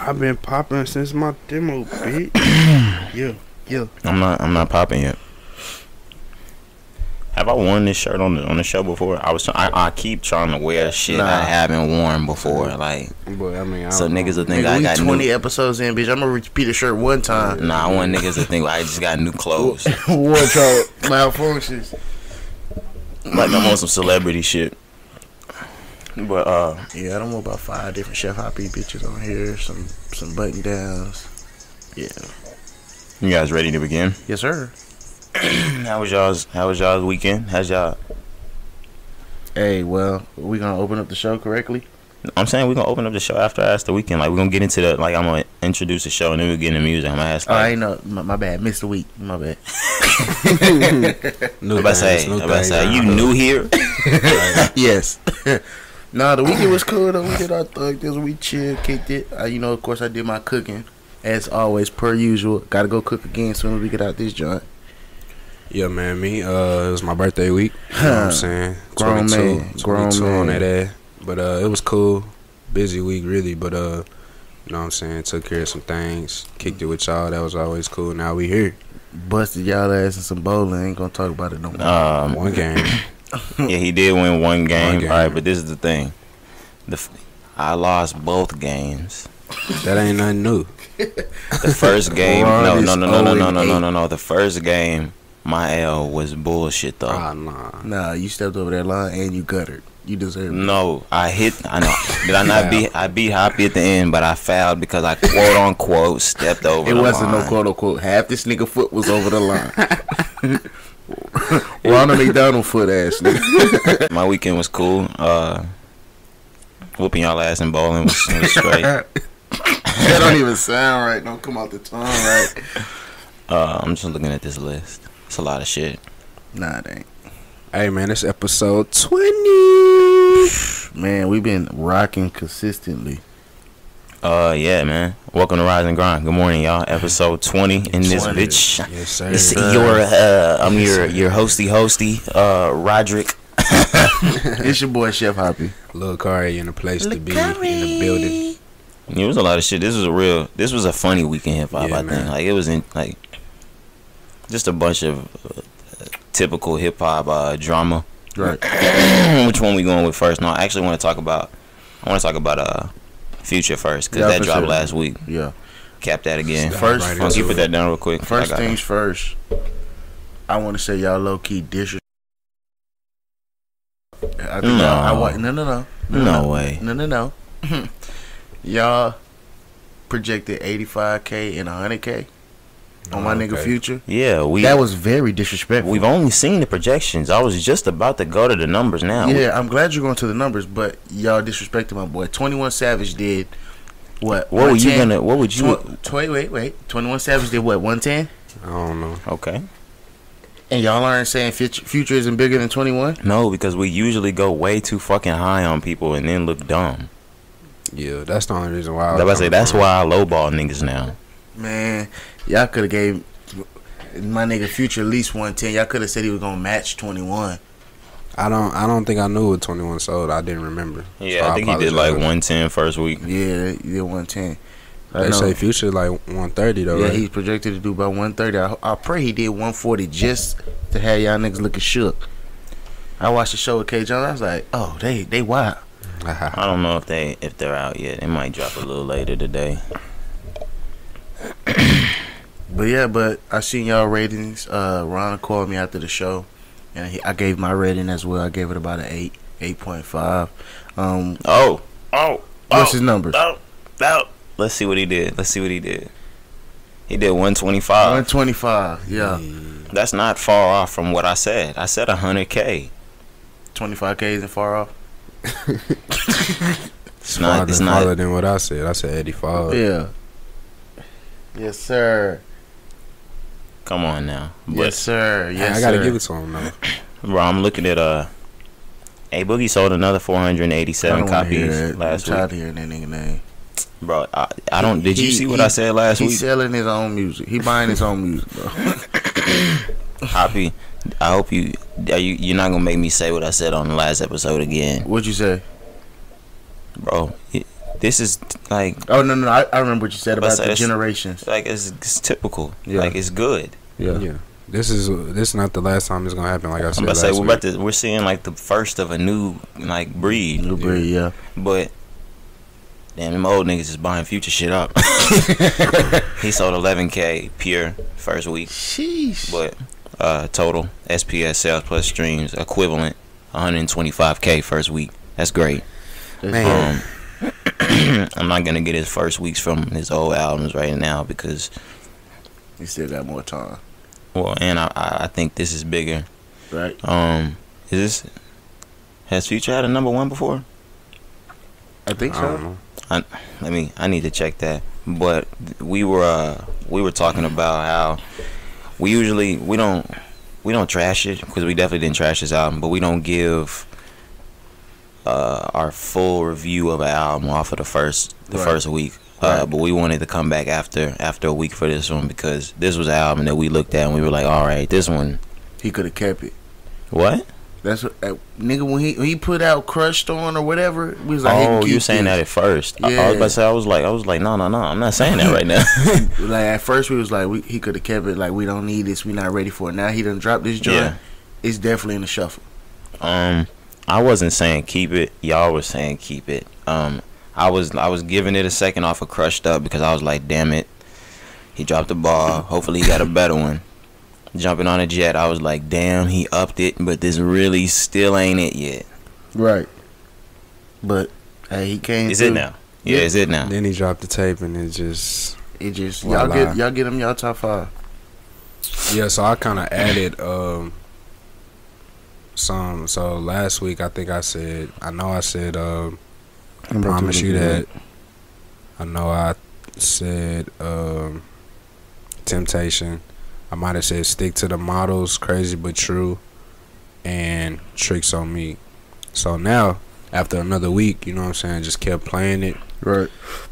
I've been popping since my demo, bitch. Yeah. I'm not popping yet. Have I worn this shirt on the show before? I keep trying to wear shit I haven't worn before, like. But I mean, so niggas will think nigga, I got 20 episodes in, bitch. I'm gonna repeat a shirt one time. Nah, I want niggas to think I just got new clothes. Wardrobe malfunctions. Like I'm on some celebrity shit. But yeah, I don't know about 5 different Chef Hoppy bitches on here. Some button downs. Yeah. You guys ready to begin? Yes, sir. How was y'all's weekend? How's y'all? Hey, well, we gonna open up the show correctly? I'm saying we're gonna open up the show after I ask the weekend. Like we're gonna get into the I'm gonna introduce the show and then we'll get into music. I'm gonna ask. Like, I ain't know. My bad. Missed the week. My bad. I'm about to say, you new here? Yes. Nah, the weekend was cool though. We did our thug this. We chilled, kicked it. You know, of course, I did my cooking as always, per usual. Got to go cook again as soon as we get out this joint. Yeah, man. Me, it was my birthday week. You know what I'm saying? Grown 22 man. on that ass. But it was cool. Busy week, really. But you know what I'm saying? Took care of some things. Kicked it with y'all. That was always cool. Now we here. Busted y'all ass in some bowling. Ain't gonna talk about it no more. One game. Yeah, he did win one game. All right, but this is the thing. I lost both games. That ain't nothing new. The first game, no. The first game, my L was bullshit though. Nah, you stepped over that line and you guttered. You deserve it. No, I know. Did I not beat? I beat Hoppy at the end, but I fouled because I quote unquote stepped over. It the wasn't line. no quote unquote. Half this nigga foot was over the line. Ronald McDonald foot ass nigga. My weekend was cool. Whooping y'all ass in bowling was straight. That don't even sound right. Don't come out the tongue right. I'm just looking at this list. It's a lot of shit. Nah, it ain't. Hey, man, it's episode 20. Man, we've been rocking consistently. Yeah, man. Welcome to Rise and Grind. Good morning, y'all. Episode 20 in this bitch. Yes, sir. It's I'm your hosty, Roderick. It's your boy Chef Hoppy. Lil Kari in the place to be, in the building. It was a lot of shit. This was a funny weekend hip hop. Yeah, I think man. like it was in like just a bunch of typical hip hop drama. Right. Which one we going with first? No, I actually want to talk about Future first because that dropped last week. Yeah. Cap that again. First, Can you put that down real quick? First things first. I want to say y'all low key disrespect. No way. No. Y'all projected 85K and 100K on my nigga Future. Yeah, that was very disrespectful. We've only seen the projections. I was just about to go to the numbers now. Yeah, I'm glad you're going to the numbers, but y'all disrespected my boy. 21 Savage did what? What were you gonna? What would you? Wait. 21 Savage did what? 110. I don't know. Okay. And y'all aren't saying Future isn't bigger than 21? No, because we usually go way too fucking high on people and then look dumb. Yeah, that's the only reason why. That's why I lowball niggas now. Man, y'all could have gave my nigga Future at least 110. Y'all could have said he was gonna match 21. I don't think I knew what 21 sold. I didn't remember. Yeah, so I think he did like 110 first week. Yeah, he did 110. They say Future like 130 though. Yeah, right? he's projected to do about 130. I pray he did 140 just to have y'all niggas looking shook. I watched the show with K. Jones. I was like, oh, they wild. I don't know if they're out yet. It might drop a little later today. But I seen y'all ratings. Ron called me after the show, and I gave my rating as well. I gave it about an 8.5. What's his numbers? Let's see what he did. He did 125. 125. Yeah. That's not far off from what I said. I said 100K. 25K isn't far off. It's farther than what I said. I said 85. Yeah. Yes, sir. Come on now. Yes, sir. Yes, I gotta give it to him though. Bro, I'm looking at A Boogie sold another 487 copies last week. I'm tired of hearing that nigga name. Bro, I don't. Did you see what I said last week? He's selling his own music. He buying his own music, bro. Hoppy, I hope you're not gonna make me say what I said on the last episode again. What'd you say, bro? this is like. Oh no, I remember what you said about the generations. Like it's typical. Yeah. Like it's good. Yeah. This is not the last time it's gonna happen. Like I said, I'm about to say we're seeing like the first of a new like breed. New breed, yeah. But damn, them old niggas is buying Future shit up. He sold 11K pure first week. Sheesh. But total SPS sales plus streams equivalent 125K first week. That's great. Man. I'm not gonna get his first weeks from his old albums right now because he still got more time. Well, and I think this is bigger. Right. Has Future had a #1 before? I think so. I need to check that. But we were talking about how we don't trash it, because we definitely didn't trash this album, but we don't give our full review of an album off of the first week. But we wanted to come back after a week for this one, because this was an album that we looked at and we were like, all right, this one he could have kept it. What? That's what nigga, when he put out Crushed On or whatever, we was like, oh, you saying that at first? Yeah. I was about to say, I was like, no, I'm not saying that right now. Like at first we was like, he could have kept it. Like, we don't need this, we not ready for it. Now he done dropped this joint. Yeah. It's definitely in the shuffle. I wasn't saying keep it. Y'all was saying keep it. I was giving it a second off of Crushed Up because I was like, damn it, he dropped the ball. Hopefully he got a better one. Jumping on a Jet, I was like, damn, he upped it, but this really still ain't it yet. Right. But hey, he came. Is it now? Yeah, is it now? Then he dropped the tape and it just y'all get him y'all top 5. Yeah, so I kind of added some. So last week I think I said promise you that. I know I said Temptation. I might have said Stick to the Models, Crazy But True, and Tricks on Me. So now, after another week, you know what I'm saying, just kept playing it. Right.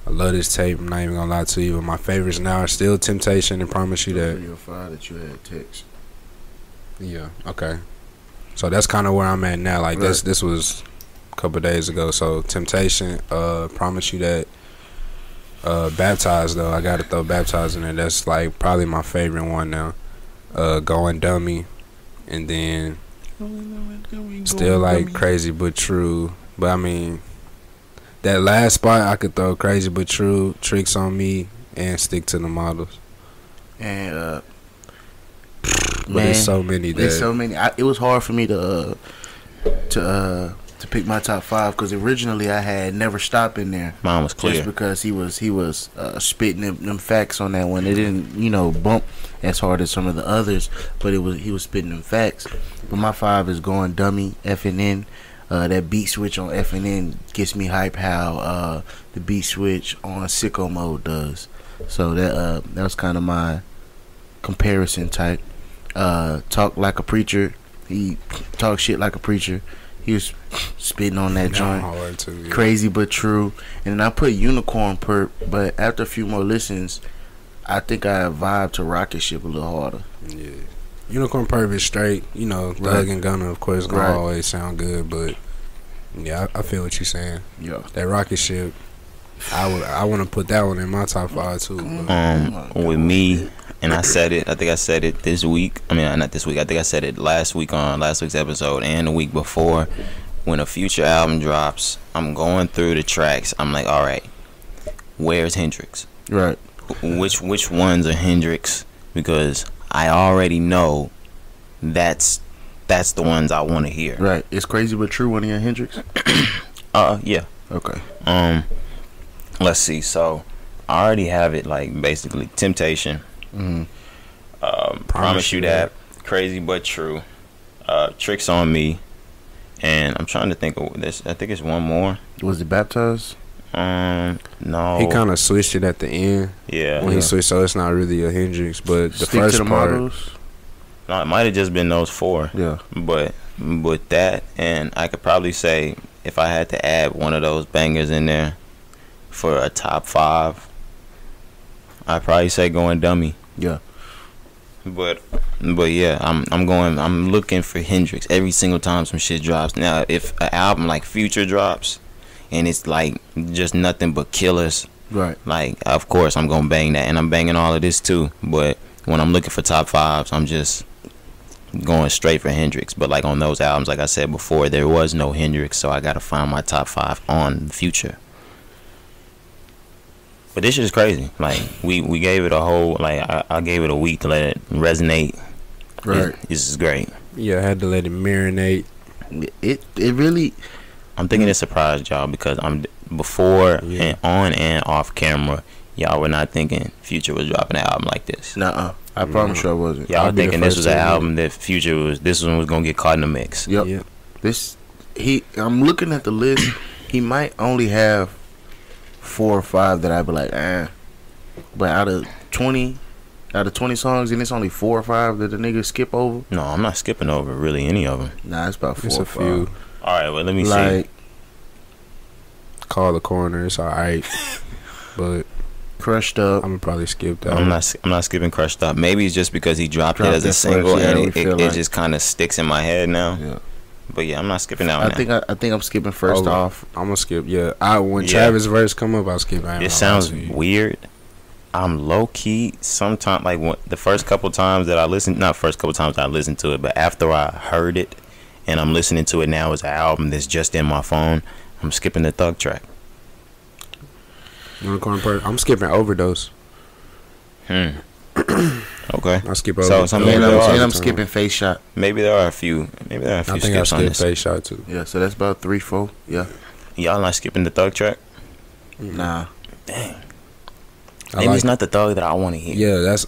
I love this tape. I'm not even gonna lie to you, but my favorites now are still Temptation and Promise You That. Your file that you had text. Yeah. Okay. So that's kind of where I'm at now. Like this was a couple days ago. So Temptation, Promise You That. Baptized though, I gotta throw Baptized in there. That's like probably my favorite one now. Going Dummy, and then still like Crazy But True. But I mean, that last spot I could throw Crazy But True, Tricks on Me, and Stick to the Models. And but there's so many. There's so many. It was hard for me to pick my top 5 because originally I had Never Stop in there. Mine was clear just because he was spitting them facts on that one. It didn't bump as hard as some of the others, but he was spitting them facts. But my 5 is Going Dummy, FNN. That beat switch on FNN gets me hype. How the beat switch on Sicko Mode does. So that was kind of my comparison type. Talk Like a Preacher. He talks shit like a preacher. He was spitting on that joint. Too, yeah. Crazy But True. And then I put Unicorn Perp, but after a few more listens, I think I vibe to Rocket Ship a little harder. Yeah. Unicorn Perp is straight. Thug and Gunna, of course, gonna always sound good, but yeah, I feel what you're saying. Yeah. That Rocket Ship, I want to put that one in my top 5 too. With me, and I think I said it this week. I mean, not this week. I think I said it last week on last week's episode and the week before. When a Future album drops, I'm going through the tracks. I'm like, all right, where's Hendrix? Right. Which ones are Hendrix? Because I already know that's the ones I want to hear. Right. Is Crazy But True one of your Hendrix? Yeah. Okay. Let's see. So I already have it, like, basically Temptation. Promise You That, Crazy But True, Tricks on Me, and I'm trying to think of this. I think it's one more. Was it Baptized? No. He kind of switched it at the end. Yeah. When he switched, so it's not really a Hendrix, but the Stick first to the part. Models? No, it might have just been those 4. Yeah. But with that, and I could probably say if I had to add one of those bangers in there for a top 5, I'd probably say Going Dummy. Yeah. But yeah, I'm looking for Hendrix every single time some shit drops. Now, if an album like Future drops, and it's like just nothing but killers. Right. Like, of course, I'm gonna bang that, and I'm banging all of this too. But when I'm looking for top fives, I'm just going straight for Hendrix. But like on those albums, like I said before, there was no Hendrix, so I gotta find my top 5 on Future. But this shit is crazy. Like we gave it a whole, like I gave it a week to let it resonate. Right. This is great. Yeah, I had to let it marinate. It really. I'm thinking it surprised y'all because I'm before and on and off camera. Y'all were not thinking Future was dropping an album like this. Nuh-uh. I promise you I wasn't. Y'all thinking this was an album that Future was. This one was gonna get caught in the mix. Yep. I'm looking at the list. He might only have 4 or 5 that I'd be like, but out of 20 songs, and it's only 4 or 5 that the niggas skip over. No, I'm not skipping over really any of them. Nah, it's about 4 It's or a 5. few. All right, well let me Like, see. Call the Coroner. It's alright, but Crushed Up. I'm gonna probably skip that. I'm not skipping Crushed Up. Maybe it's just because he dropped it as a single first, yeah, and we it feel like- just kind of sticks in my head now. Yeah. But yeah, I'm not skipping that one. I think I'm skipping first off. I'm gonna skip. Yeah, when Yeah. Travis verse come up, I'll skip. It sounds weird. I'm low key sometimes like the first couple times that I listened, not first couple times I listened to it, but after I heard it and I'm listening to it now as an album that's just in my phone, I'm skipping the Thug track. I'm skipping Overdose. Okay. I'll skip So Overdose. maybe I'm skipping Face Shot. Maybe there are a few. Maybe there are a few I think I skips on skip this. Face Shot too. Yeah, so that's about 3, 4. Yeah. Y'all not skipping the Thug track? Nah. Dang. I Maybe like it's not the Thug that I want to hear. Yeah, it's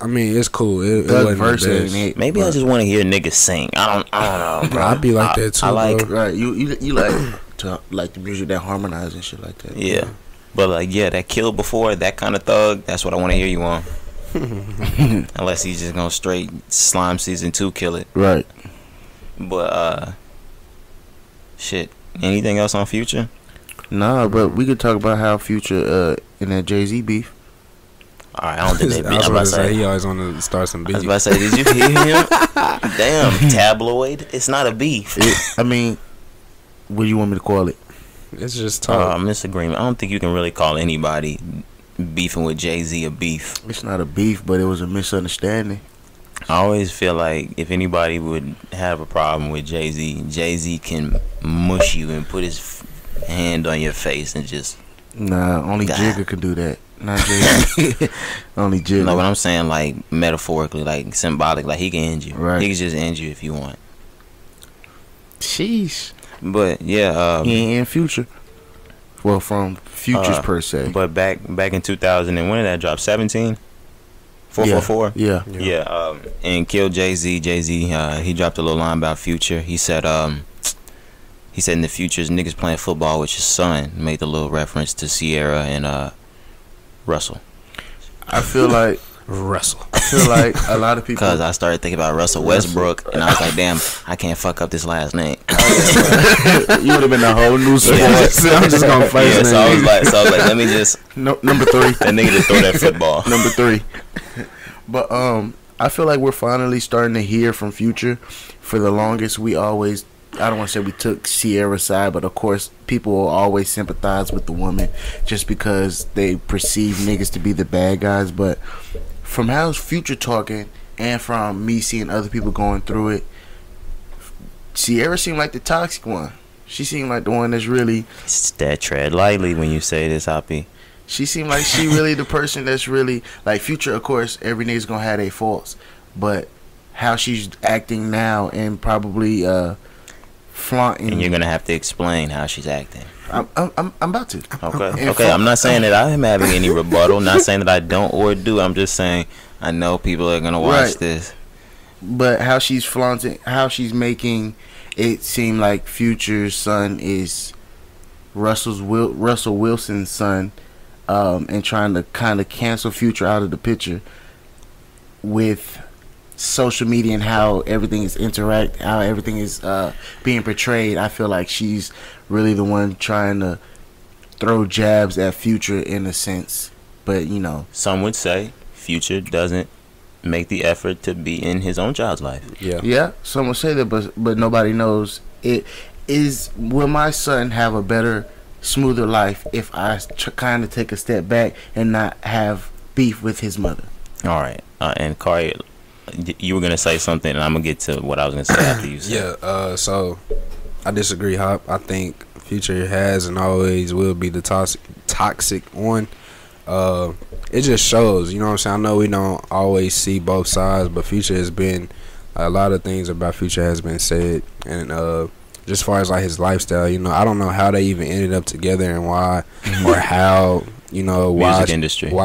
cool. It Thug wasn't verse the ain't best. it. Maybe I just want to hear niggas sing. I don't know, bro. I'd be like that too. I like bro. Right. You like to like the music that harmonize and shit like that. Yeah. But like that Kill Before, that kind of Thug, that's what I want to hear you on. Unless he's just gonna straight Slime Season 2 kill it. Right. But shit. Anything else on Future? Nah, but we could talk about how Future in that Jay-Z beef. Alright, I don't think they I was beat. about to say he always want to start some I beef. was about to say, did you hear him? Damn, tabloid. It's not a beef. I mean, what do you want me to call it? It's just talk. Misagreement. I don't think you can really call anybody beefing with Jay-Z a beef. It's not a beef, but it was a misunderstanding. I always feel like if anybody would have a problem with Jay-Z, Jay-Z can mush you and put his hand on your face and just... Nah, only Jigga could do that. Not Jay-Z. Only Jigga. No, what I'm saying, like, metaphorically, like, symbolic, like, he can end you. Right. He can just end you if you want. Sheesh. But, yeah. He ain't in Future. Well, from Futures per se. But back in 2000, and when did that drop? 17? 444? Yeah. Yeah, and Kill Jay-Z. Jay-Z, he dropped a little line about Future. He said in the Futures, niggas playing football with your son. Made the little reference to Sierra and Russell. I feel like Russell. I feel like a lot of people. Because I started thinking about Russell Westbrook, and I was like, damn, I can't fuck up this last name. You would have been a whole new sport. I'm just gonna first Yeah, name. so I was like, let me just Number 3. that nigga just throw that football. Number 3. But I feel like we're finally starting to hear from Future. For the longest, we always, I don't want to say we took Sierra's side, but of course, people will always sympathize with the woman just because they perceive niggas to be the bad guys. But from how Future talking and from me seeing other people going through it, Sierra seemed like the toxic one. She seemed like the one that's really... It's that tread lightly when you say this, Hoppy. She seemed like she really the person that's really... Like, Future, of course, every nigga's gonna have their faults. But how she's acting now and probably flaunting... And you're going to have to explain how she's acting. I'm about to. Okay. I'm not saying that I am having any rebuttal. Not saying that I don't or do. I'm just saying I know people are going to watch this. But how she's flaunting... How she's making it seem like Future's son is Russell Wilson's son, and trying to kind of cancel Future out of the picture with social media and how everything is how everything is being portrayed. I feel like she's really the one trying to throw jabs at Future in a sense. But you know, some would say Future doesn't make the effort to be in his own child's life. Yeah. Someone say that, but nobody knows. Will my son have a better smoother life if I kind of take a step back and not have beef with his mother. All right, and Kari, you were gonna say something, and I'm gonna get to what I was gonna say after you said. Yeah. So I disagree, Hop. I think Future has and always will be the toxic one. It just shows, you know what I'm saying? I know we don't always see both sides, but Future has been, a lot of things about Future has been said, and just as far as like his lifestyle, you know, I don't know how they even ended up together and why, or how, you know, why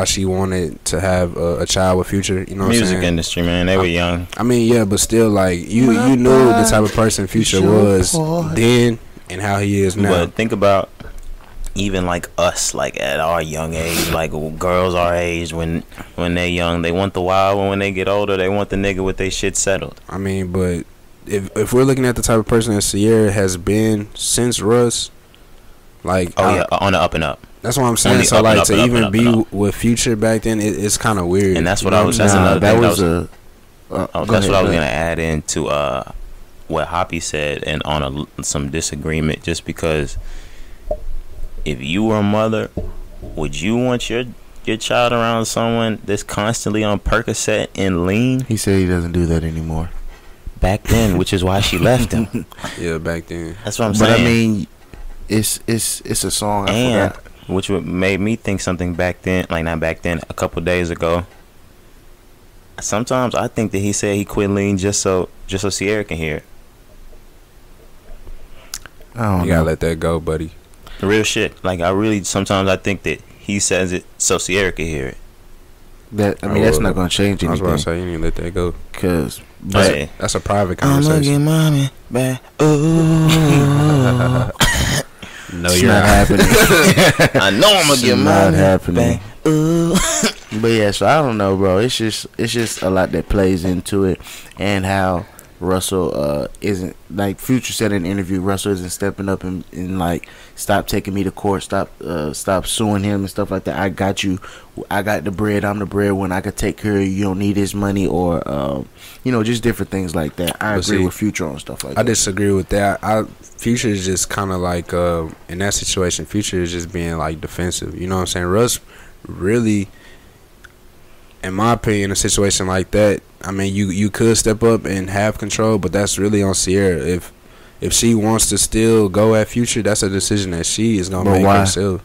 she wanted to have a child with Future, you know what I'm saying? Music industry, man, they were young. I mean, yeah, but still, like, you knew the type of person Future was then and how he is now. But think about even like us, like at our young age, like girls our age, when they young, they want the wild one. When they get older, they want the nigga with their shit settled. I mean, but if we're looking at the type of person that Sierra has been since Russ, like, on the up and up. That's what I'm saying. So like to even be with Future back then, it's kind of weird. And that's what I was. That's another thing. That's what I was gonna add into what Hoppy said, and on some disagreement, just because. If you were a mother, would you want your child around someone that's constantly on Percocet and lean? He said he doesn't do that anymore. Back then, which is why she left him. Yeah, back then. That's what I'm saying. But I mean, it's a song. I forgot. Which made me think something back then, like not back then, a couple days ago. Sometimes I think that he said he quit lean just so Sierra can hear it. I don't know. You gotta let that go, buddy. Real shit. Like sometimes I think that he says it so Sierra can hear it. That's not gonna change anything. I was about to say, you need to let that go. Cause that's a private conversation. I'm gonna get mommy back. Ooh. No, it's you're not happening. I know I'm gonna get mommy happening. back. Ooh. But yeah, so I don't know, bro. It's just a lot that plays into it, and how Russell isn't, like Future said in an interview, Russell isn't stepping up and like, stop taking me to court, stop suing him and stuff like that. I got you, I got the bread, I'm the breadwinner, I could take care of you, you don't need his money, or you know, just different things like that. I agree with Future on stuff like that. I disagree with that. Future is just kind of like in that situation, Future is just being like defensive, you know what I'm saying? Russ really, in my opinion, a situation like that, I mean, you could step up and have control, but that's really on Sierra. If she wants to still go at Future, that's a decision that she is gonna make herself.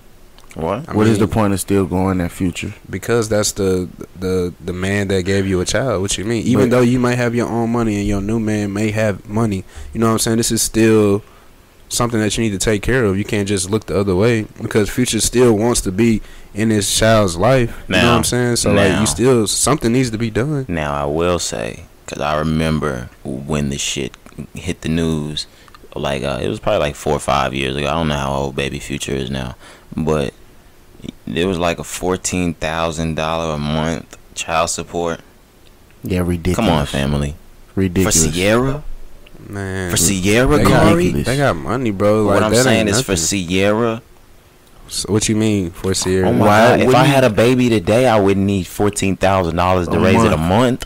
What? What is the point of still going at Future? Because that's the man that gave you a child. What you mean? Even though you might have your own money and your new man may have money, you know what I'm saying? This is still something that you need to take care of. You can't just look the other way, because Future still wants to be in his child's life. You know what I'm saying? So like, you still, something needs to be done. Now I will say, because I remember when the shit hit the news, like it was probably like 4 or 5 years ago. I don't know how old baby Future is now, but there was like a $14,000 a month child support. Yeah, ridiculous. Come on, family. Ridiculous. For Sierra? Man, for Sierra, they got money, bro. Like, what I'm saying is, nothing. for Sierra. So what you mean for Sierra? Oh my God. If I had a baby today, I wouldn't need $14,000 to raise it a month.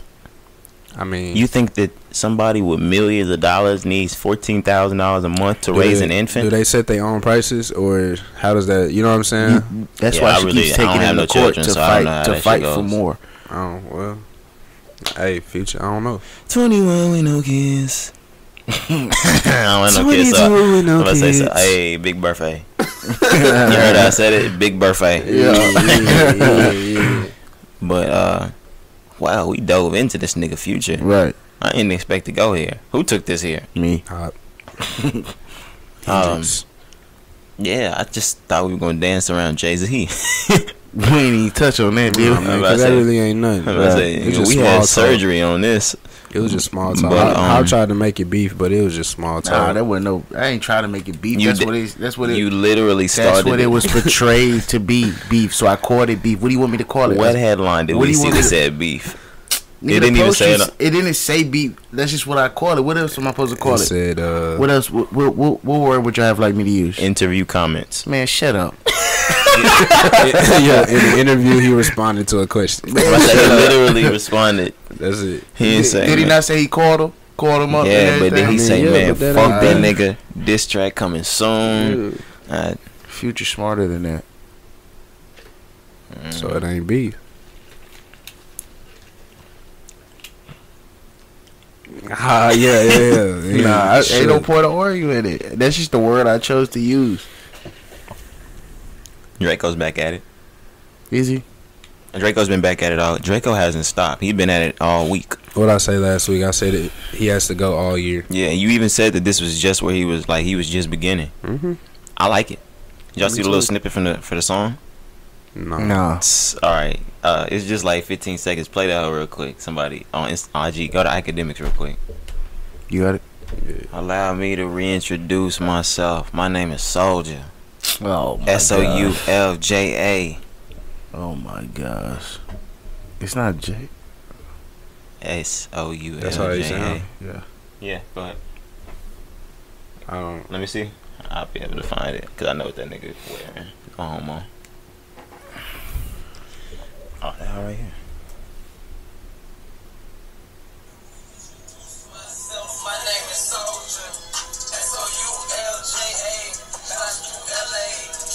I mean, you think that somebody with millions of dollars needs $14,000 a month to raise an infant? Do they set their own prices, or how does that? You know what I'm saying? That's why she keeps taking it to court to fight for more. Oh well, hey, Future, I don't know. 21 with no kids. I want no kids. I'm gonna say so. Hey, big birthday. You heard I said it, big birthday. Yeah. But wow, we dove into this nigga Future. Right. I didn't expect to go here. Who took this here? Me. Yeah, I just thought we were gonna dance around Jay-Z. We ain't even touch on that, dude. Because that really ain't nothing. We had surgery on this. It was just small talk. I tried to make it beef, but it was just small talk. Nah, that wasn't no. I ain't trying to make it beef. That's what it. You literally started. That's what it was portrayed to be, beef. So I called it beef. What do you want me to call it? What headline did we see that said beef? It didn't even say it. It didn't say beef. That's just what I called it. What else am I supposed to call it? Said. What else? What word would y'all have like me to use? Interview comments. Man, shut up. Yeah, in the interview he responded to a question. He literally responded. That's it. He didn't say. Did he not say he called him? Called him up. Yeah, but then he say, "Man, fuck that nigga. Diss track coming soon." Future smarter than that. So it ain't beef. Yeah. Nah, ain't no point of arguing it. That's just the word I chose to use. Draco's back at it. Is he? Draco's been back at it all. Draco hasn't stopped. He's been at it all week. What I say last week? I said it. He has to go all year. Yeah, you even said that this was just where he was just beginning. I like it. Did y'all see the little snippet for the song? No. No. All right. It's just like 15 seconds. Play that real quick. Somebody on IG. Go to academics real quick. You got it? Yeah. Allow me to reintroduce myself. My name is Soulja. Oh my Soulja. Oh my gosh. It's not J. Soulja. That's how you sound. Yeah. Yeah, go ahead. Let me see. I'll be able to find it because I know what that nigga wearing. Go home on. Oh, that right here. My name is Soulja. Soulja.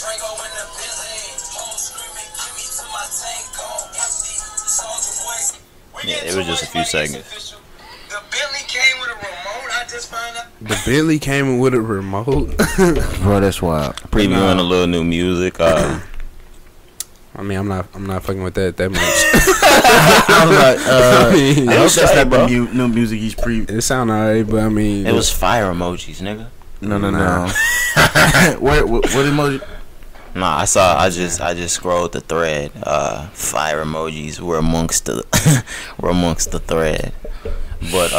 Draco in the building. Home screaming, give me to my tank on empty. Soulja Boy. Yeah, it was just a few seconds. The Bentley came with a remote. I just found out. The Bentley came with a remote. Bro, that's wild. Previewing a little new music. I mean, I'm not fucking with that much. I was like, I hope that's not bro. the new music he's It sound alright, but I mean, it was fire emojis, nigga. No. what emoji? Nah, I just scrolled the thread. Fire emojis were amongst the thread. But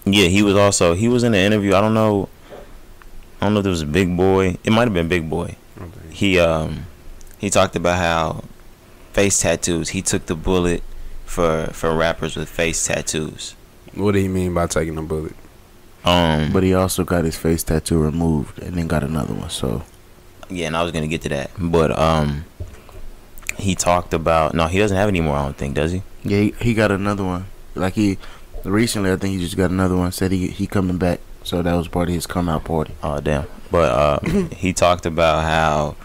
yeah, he was in the interview. I don't know if it was Big Boy. It might have been Big Boy. okay. He talked about how face tattoos. He took the bullet for rappers with face tattoos. What do you mean by taking a bullet? But he also got his face tattoo removed and then got another one. So yeah, and I was gonna get to that, but he talked about he doesn't have any more. I don't think, does he? yeah, he got another one. Like he recently, I think he just got another one. Said he coming back. So that was part of his come out party. Oh damn! But he talked about how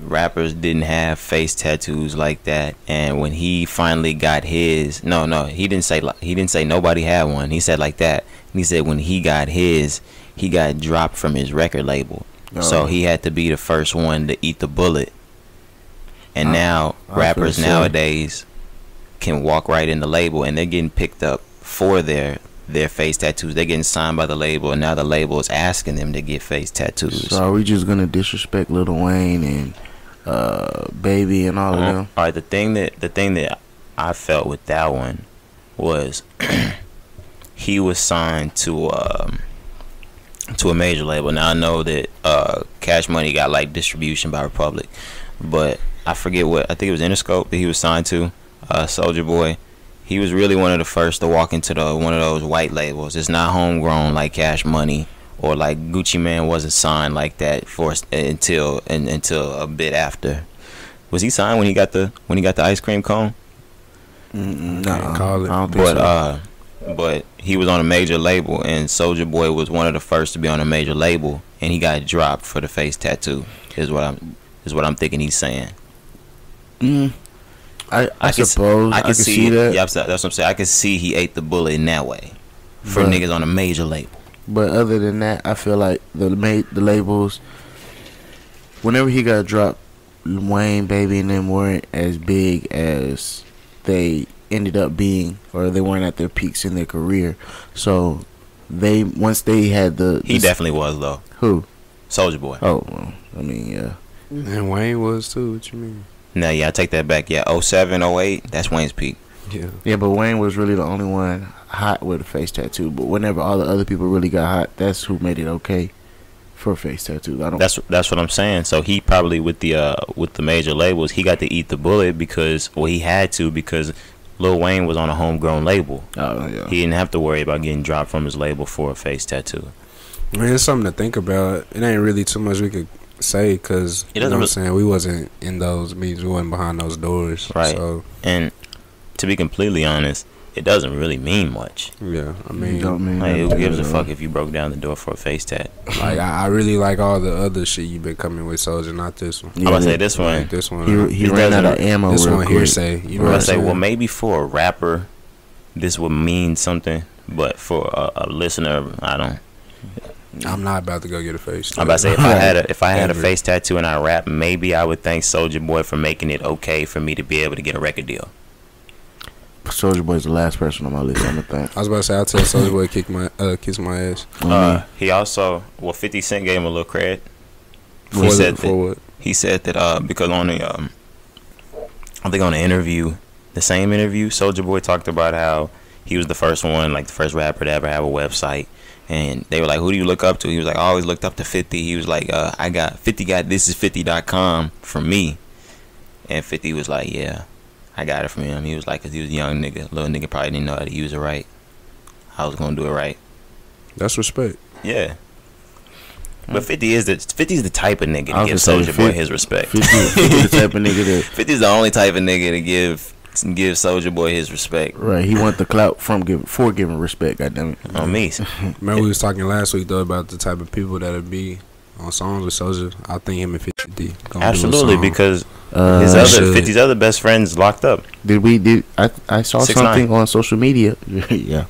rappers didn't have face tattoos like that, and when he finally got his, he didn't say nobody had one. He said like that. And he said when he got his, he got dropped from his record label, so he had to be the first one to eat the bullet. And now rappers nowadays can walk right in the label, and they're getting picked up for their face tattoos. They're getting signed by the label, and now the label is asking them to get face tattoos. So are we just gonna disrespect Lil Wayne and Baby and all of them? All right, the thing that I felt with that one was he was signed to a major label. Now I know that Cash Money got like distribution by Republic, but I forget what, I think it was Interscope that he was signed to. Soulja Boy, he was really one of the first to walk into one of those white labels. It's not homegrown like Cash Money, or like Gucci Mane wasn't signed like that until a bit after. Was he signed when he got the ice cream cone? No, call it. I don't think so. But he was on a major label, and Soulja Boy was one of the first to be on a major label, and he got dropped for the face tattoo. Is what I'm thinking he's saying. I suppose I can see that. Yeah, that's what I'm saying. I can see he ate the bullet in that way for niggas on a major label. But other than that, I feel like the labels, whenever he got dropped, Wayne, Baby, and them weren't as big as they ended up being, or they weren't at their peaks in their career. So once they had he definitely was though. Who? Soulja Boy. Oh, well, I mean, yeah. And Wayne was too. What you mean? No, yeah, I take that back. Yeah, 07, 08, that's Wayne's peak. Yeah, but Wayne was really the only one hot with a face tattoo. But whenever all the other people really got hot, that's who made it okay for face tattoos. That's what I'm saying. So he probably with the major labels, he got to eat the bullet because he had to, because Lil Wayne was on a homegrown label. Oh yeah. He didn't have to worry about getting dropped from his label for a face tattoo. Man, it's something to think about. It ain't really too much we could say, because you know what I'm saying, we wasn't in those meetings, we wasn't behind those doors, right? So, and to be completely honest, it doesn't really mean much. Yeah, I mean, Don't mean Like, who nothing. gives a fuck if you broke down the door for a face tat? like I really like all the other shit you've been coming with, Soulja, not this one. I'm about to say this one. Like, this one, He It ran out of doesn't- ammo. this real one quick. hearsay. You know I'm what about I'm to say, saying? well, maybe for a rapper, this would mean something, but for a listener, I don't. I'm not about to go get a face. I'm about to say, if I had a Ever. face tattoo and I rap, maybe I would thank Soulja Boy for making it okay for me to be able to get a record deal. Soulja Boy's the last person on my list. I'm gonna think. I was about to say, I'll tell Soulja Boy to kiss my ass. He also, 50 Cent gave him a little credit. For He said what? He said that because on the I think on the interview, the same interview, Soulja Boy talked about how he was the first one, like the first rapper to ever have a website, and they were like, "Who do you look up to?" He was like, "I always looked up to 50." He was like, "I got 50 got thisis50.com from me," and 50 was like, "Yeah, I got it from him." He was like, "Cause he was a young nigga, little nigga probably didn't know how to use it right. I was gonna do it right." That's respect. Yeah. But 50 is the type of nigga I to was give gonna say, Soulja Boy 50 his respect. 50 the type of nigga that 50's the only type of nigga to give Soulja Boy his respect. right. He want the clout for giving respect. Goddamn it. On me. Remember we was talking last week though about the type of people that'll be on songs with Soulja. I think him and 50 gonna do a Absolutely, song. because should. 50's other best friends locked up. I saw 6ix9ine. something on social media. Yeah,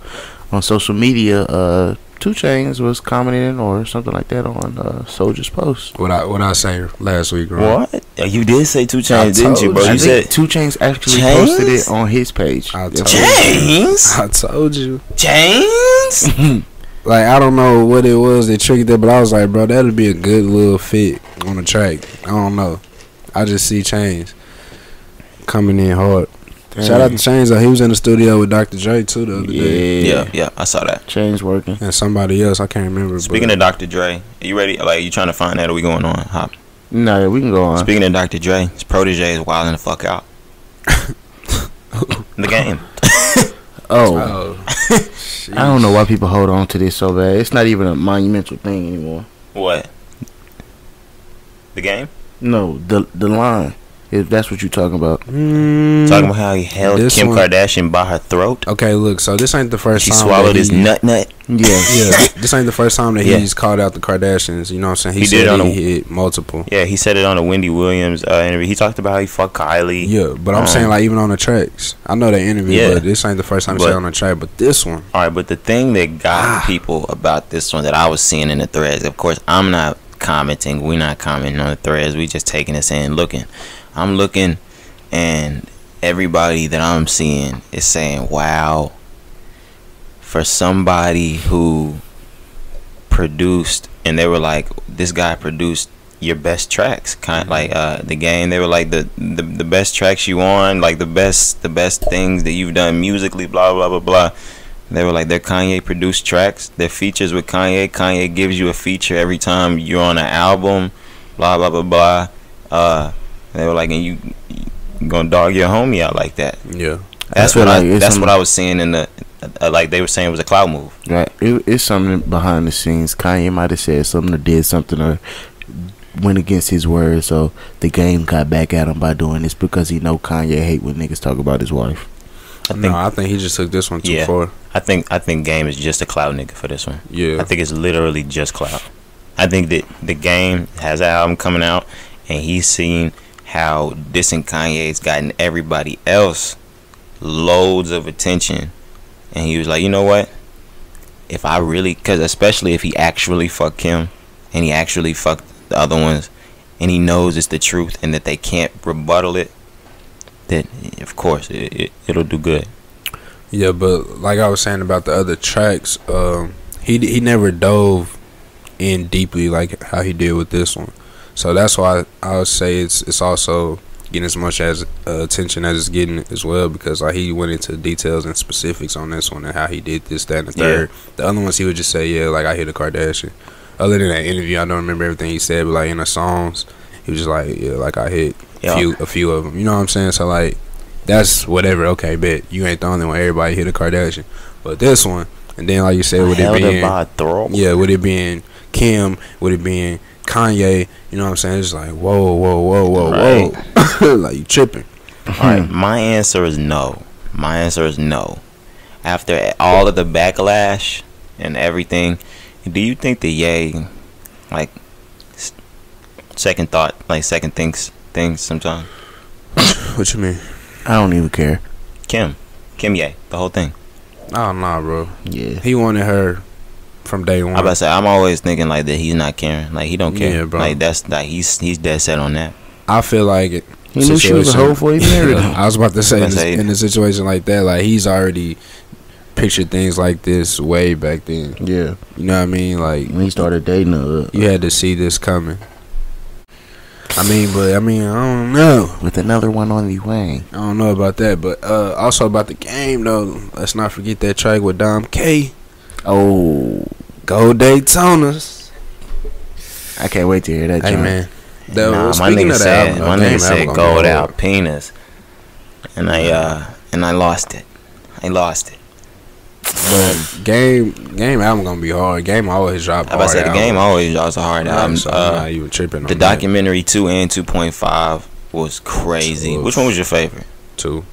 on social media. 2 Chainz was commenting or something like that on Soulja's post. What I say last week, bro? What? You did say 2 I Chainz, didn't you, bro? told I You think said 2 Chainz actually Chainz? posted it on his page. I told Chainz? I told you. Chainz? Like, I don't know what it was that triggered that, but I was like, bro, that'd be a good little fit on the track. I don't know. I just see Chainz coming in hard. Damn. Shout out to Chainz, though. He was in the studio with Dr. Dre, too, the other day. Yeah, I saw that. Chainz working. And somebody else, I can't remember. Speaking of Dr. Dre, are you ready? Like, you trying to find that, or we going on? Hop. No, we can go on. Speaking of Dr. Dre, his protege is wilding the fuck out. The game. Oh, I don't know why people hold on to this so bad. It's not even a monumental thing anymore. What? The game? No, the line. If that's what you're talking about. Talking about how he held This Kim one- Kardashian by her throat. Okay, look, so this ain't the first She time swallowed that his he- nut. Yeah. Yeah, this ain't the first time that Yeah. he's called out the Kardashians. You know what I'm saying? He He did said on he hit multiple. Yeah, he said it on the Wendy Williams interview. He talked about how he fucked Kylie. Yeah, but I'm saying, like, even on the tracks. I know that interview, Yeah. but this ain't the first time he But- said it on the track. But this one, All right, but the thing that got people about this one that I was seeing in the threads, of course, I'm not commenting. We're not commenting on the threads. We just taking this in, looking. I'm looking, and everybody that I'm seeing is saying, "Wow." For somebody who produced, and they were like, "This guy produced your best tracks," kind of like the game. They were like the best tracks you on, like the best things that you've done musically, blah blah blah blah. They were like, they're Kanye produced tracks. They're features with Kanye. Kanye gives you a feature every time you're on an album, blah blah blah blah. They were like, and you gonna dog your homie out like that. yeah, That's I feel what like that's what I was seeing in the like they were saying it was a clout move. Right. It's something behind the scenes. Kanye might have said something or did something or went against his word, so the game got back at him by doing this because he know Kanye hate when niggas talk about his wife. I think he just took this one too Yeah. far. I think Game is just a clout nigga for this one. Yeah, I think it's literally just clout. I think that the Game has an album coming out, and he's seen how dissing Kanye's gotten everybody else loads of attention, and he was like, you know what? If I really, because especially if he actually fucked Kim, and he actually fucked the other ones, and he knows it's the truth and that they can't rebuttal it, then of course it'll do good. yeah, but like I was saying about the other tracks, he never dove in deeply like how he did with this one. So that's why I would say it's also getting as much as attention as it's getting as well, because like he went into details and specifics on this one and how he did this, that, and the third. The other ones he would just say, yeah, like I hit a Kardashian. Other than that interview, I don't remember everything he said, but like in the songs, he was just like, yeah, like I hit a few of them. You know what I'm saying? So like that's whatever. Okay, bet you ain't the only one. Everybody hit a Kardashian, but this one, and then like you said, with it being with it being Kim, with it being Kanye, you know what I'm saying? It's like whoa, Right. like you tripping. Alright, my answer is no. My answer is no. after all of the backlash and everything, do you think that Ye, like, second thought, like second things sometimes? What you mean? I don't even care. Kim Ye, the whole thing. Oh nah, bro. Yeah. He wanted her from day one. I about to say, I'm always thinking like that. He's not caring. Like he don't care. Yeah, bro. Like that's like he's dead set on that. I feel like it. He knew she was a hoe before he married her. I was about to say, I was about to say- in a situation like that, like he's already pictured things like this way back then. Yeah. You know what I mean? Like When he started dating her. you had to see this coming. I mean, I don't know. With another one on the way. I don't know about that, but also about the game though. Let's not forget that track with Dom K. Oh. Go Daytonas. I can't wait to hear that. Hey John. man, Nah, my nigga said gold out penis, and I lost it. But game album gonna be hard. Game always drop I hard. about to say the game always drops a hard album. So I'm not even tripping on The that. documentary 2 and 2.5 was crazy. Oof. Which one was your favorite? 2.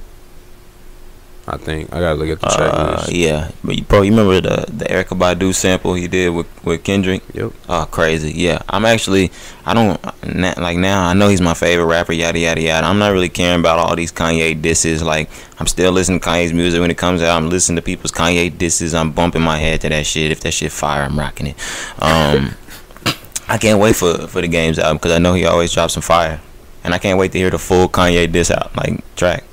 I think I gotta look at the track list. Yeah, but you remember the Erykah Badu sample he did with Kendrick? Yep. Oh, crazy. Yeah, I don't like now. I know he's my favorite rapper. Yada yada yada. I'm not really caring about all these Kanye disses. Like I'm still listening to Kanye's music when it comes out. I'm listening to people's Kanye disses. I'm bumping my head to that shit. If that shit fire, I'm rocking it. I can't wait for the Games album because I know he always drops some fire, and I can't wait to hear the full Kanye diss out like track.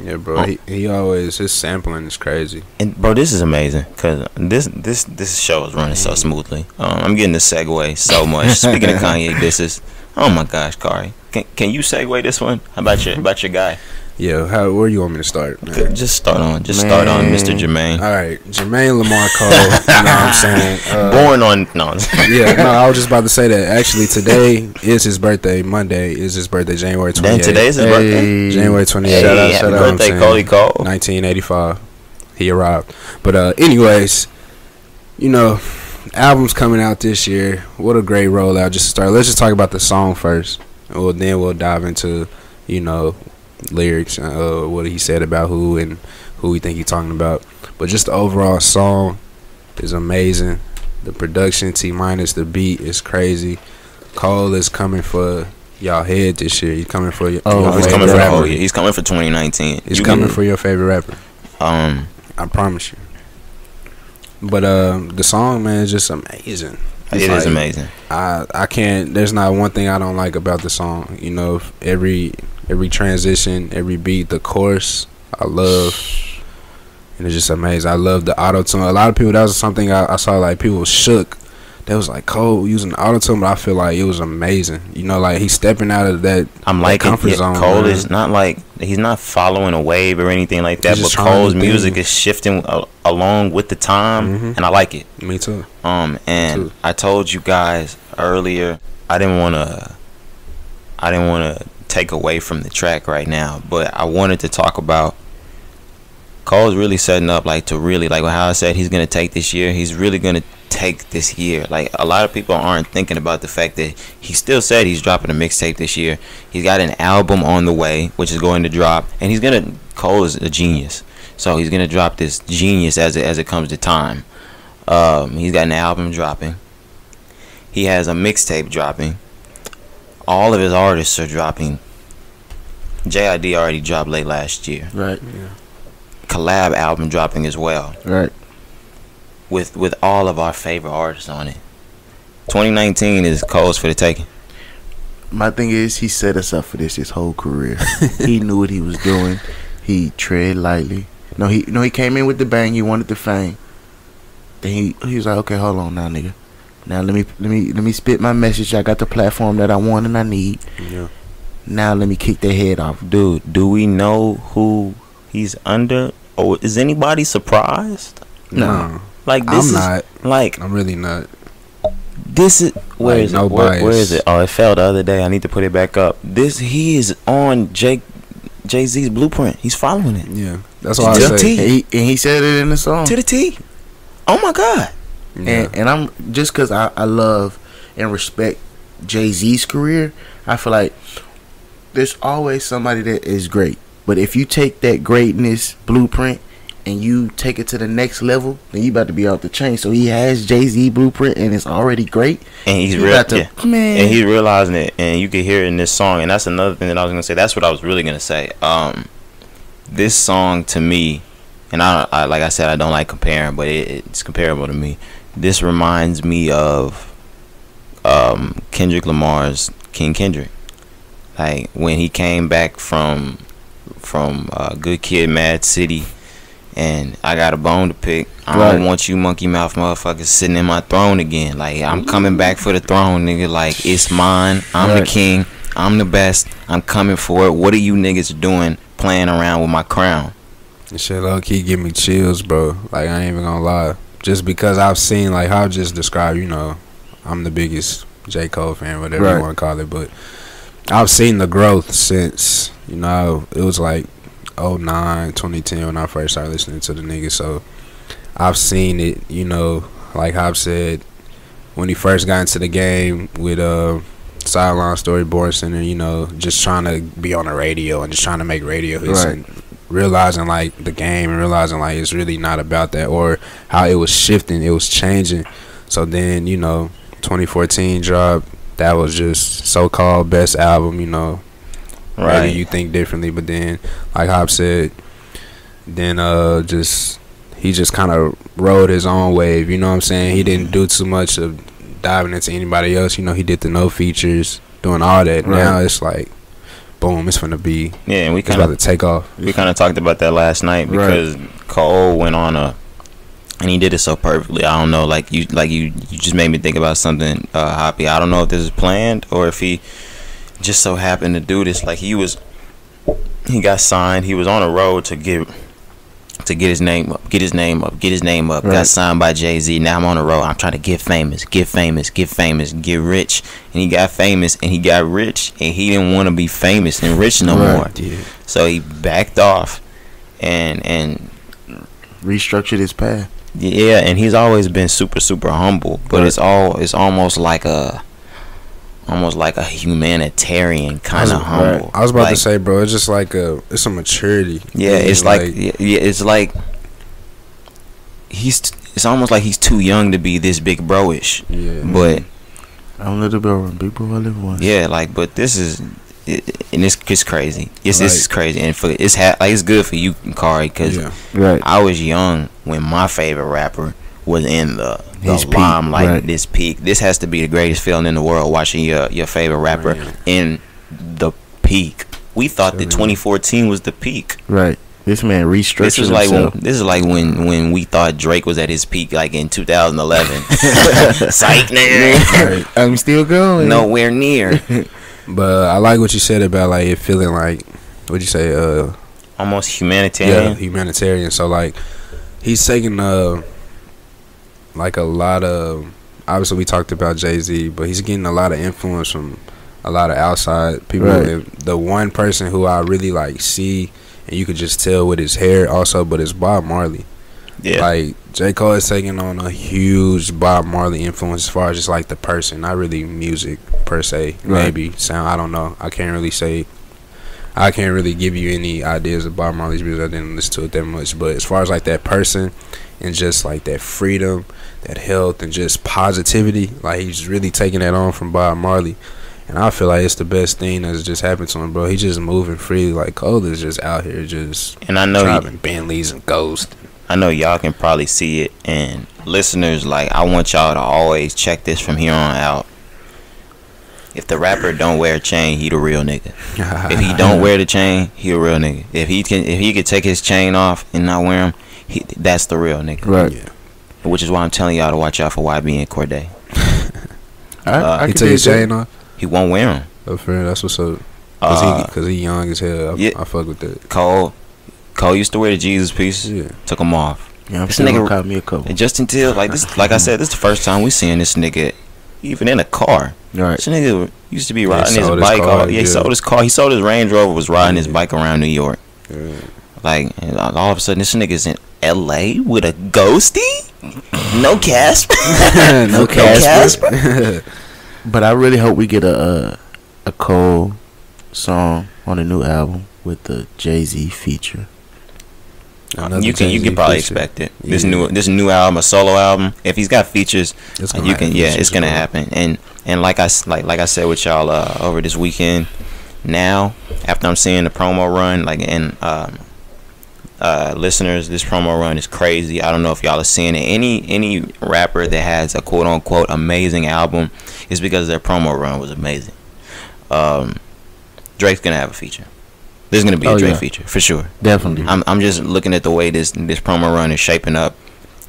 Yeah, bro. He always his sampling is crazy. And bro, this is amazing because this show is running so smoothly. I'm getting the segue so much. Speaking of Kanye disses, oh my gosh, Kari, can you segue this one? How about your guy? Yeah, where you want me to start, man? Just start on Mr. Jermaine. All right, Jermaine Lamar Cole. You know what I'm saying? Born on no. Yeah, no, I was just about to say that. Actually, today is his birthday. Monday is his birthday, January 28th. Then today's his birthday. January 28th. Hey, happy birthday, Coley Cole. 1985. He arrived. But anyways, you know, album's coming out this year. What a great rollout. Just to start, let's just talk about the song first. Well, then we'll dive into, you know, lyrics, what he said about who and who we think he's talking about. But just the overall song is amazing. The production, T minus the beat is crazy. Cole is coming for y'all head this year. He's coming for your He's coming for the whole year. He's coming for 2019. He's coming for your favorite rapper. I promise you. But the song, man, is just amazing. It is amazing. I can't. There's not one thing I don't like about the song. You know, every transition, every beat, the chorus, I love, and it's just amazing. I love the auto tune. A lot of people, that was something I saw. Like people shook. They was like Cole using the auto tune, but I feel like it was amazing. You know, like he's stepping out of that. I'm like comfort zone. Cole man. is not like he's not following a wave or anything like that. He's But just trying Cole's to music think. is shifting along with the time, and I like it. Me too. And too. I told you guys earlier, I didn't want to take away from the track right now, but I wanted to talk about Cole's really setting up like to really like how I said he's gonna take this year. He's really gonna take this year. Like a lot of people aren't thinking about the fact that he still said he's dropping a mixtape this year. He's got an album on the way, which is going to drop, and Cole is a genius, so he's gonna drop this genius as it comes to time. He's got an album dropping. He has a mixtape dropping. All of his artists are dropping. JID already dropped late last year. Right. Yeah. Collab album dropping as well. Right. With all of our favorite artists on it. 2019 is Cole's for the taking. My thing is, he set us up for this his whole career. He knew what he was doing. He tread lightly. He came in with the bang. He wanted the fame. Then he was like, okay, hold on now, nigga. Now let me spit my message. I got the platform that I want and I need. Yeah. Now let me kick their head off. Dude, do we know who he's under? Or is anybody surprised? No. Like this I'm not. Like I'm really not. this is where Like, is no it? Where is bias. it? Oh, it fell the other day. I need to put it back up. He is on Jay-Z's blueprint. He's following it. Yeah. That's all I To the say. T. And he said it in the song. To the T. Oh my God. Yeah. And I'm just because I love and respect Jay-Z's career, I feel like there's always somebody that is great. But if you take that greatness blueprint and you take it to the next level, then you about to be off the chain. So he has Jay-Z blueprint, and it's already great. And he's man. And he's realizing it, and you can hear it in this song. And that's another thing that I was gonna say. That's what I was really gonna say. This song to me, and I like I said, I don't like comparing, but it's comparable to me. This reminds me of Kendrick Lamar's King Kendrick. Like when he came back from Good Kid, Mad City, and I got a bone to pick. I don't want you monkey mouth motherfuckers sitting in my throne again. Like I'm coming back for the throne, nigga. Like it's mine. I'm the king. I'm the best. I'm coming for it. What are you niggas doing playing around with my crown? This shit low key give me chills, bro. Like I ain't even gonna lie. Just because I've seen, like how I just described, you know, I'm the biggest J. Cole fan, whatever you want to call it, but I've seen the growth since, you know, it was like 09, 2010 when I first started listening to the nigga. So I've seen it, you know, like I've said, when he first got into the game with Sideline Storyboard Center, you know, just trying to be on the radio and just trying to make radio hits and realizing like the game and realizing like it's really not about that, or how it was shifting, it was changing. So then, you know, 2014 dropped. That was just so-called best album, you know. Maybe you think differently, but then, like Hop said, then he just kind of rode his own wave. You know what I'm saying? He didn't do too much of diving into anybody else. You know, he did the no features, doing all that. Now it's like, boom, it's gonna be. Yeah, and we kind of about to take off. We kind of talked about that last night because Cole went on and he did it so perfectly. I don't know, like you just made me think about something, Hoppy. I don't know if this is planned or if he just so happened to do this. Like he got signed. He was on a road to get his name up. Got signed by Jay-Z. Now I'm on the road. I'm trying to get famous, get rich. And he got famous and he got rich, and he didn't want to be famous and rich no more. Yeah. So he backed off and restructured his path. Yeah, and he's always been super humble, but it's almost like a humanitarian kind of humble. I was about to say, bro, it's just like it's a maturity. Yeah, it's like it's almost like he's too young to be this big bro-ish. Yeah, but I'm little bro, big bro, I live once. Yeah, like, but this is. And it's crazy. This is crazy, and it's good for you, Kari, because I was young when my favorite rapper was in the limelight. This peak. This has to be the greatest feeling in the world, watching your favorite rapper in the peak. We thought that 2014 was the peak. Right. This man restructured this is like when we thought Drake was at his peak, like in 2011. Psych, nigga. I'm still going. Nowhere near. But I like what you said about like it feeling like, what'd you say? Almost humanitarian. Yeah, humanitarian. So like he's taking like a lot of, obviously we talked about Jay-Z, but he's getting a lot of influence from a lot of outside people. The one person who I really like see, and you could just tell with his hair also, but it's Bob Marley. Yeah, like J. Cole is taking on a huge Bob Marley influence as far as just like the person, not really music per se. Maybe sound, I don't know. I can't really say. I can't really give you any ideas of Bob Marley's music. I didn't listen to it that much, but as far as like that person and just like that freedom, that health, and just positivity, like he's really taking that on from Bob Marley. And I feel like it's the best thing that's just happened to him, bro. He's just moving freely. Like Cole is just out here just driving Bentleys and Ghosts. I know y'all can probably see it, and listeners, like, I want y'all to always check this from here on out. If the rapper don't wear a chain, he the real nigga. If he don't wear the chain, he a real nigga. If he could take his chain off and not wear him, that's the real nigga. Right. Yeah. Which is why I'm telling y'all to watch out for YB and Corday. He took his chain off? He won't wear him. Oh, friend, that's what's up. Cause he young as hell. I fuck with that. Cole used to wear the Jesus pieces. Yeah. Took them off. Yeah, this nigga caught me a couple. And just until like I said, this is the first time we seeing this nigga even in a car. Right. This nigga used to be riding his bike. He sold his car. He sold his Range Rover. Was riding his bike around New York. Yeah. Like, and all of a sudden, this nigga's in L.A. with a ghostie. No Casper. No Casper. But I really hope we get a Cole song on a new album with the Jay-Z feature. Another you Jay-Z can probably feature. expect it. Yeah. This new album, a solo album. If he's got features, It's you can features, it's gonna bro. happen. And like I said with y'all over this weekend. Now after I'm seeing the promo run, listeners, this promo run is crazy. I don't know if y'all are seeing it. Any rapper that has a quote unquote amazing album is because their promo run was amazing. Drake's gonna have a feature. There's gonna be a Drake feature for sure. Definitely. I'm just looking at the way this promo run is shaping up.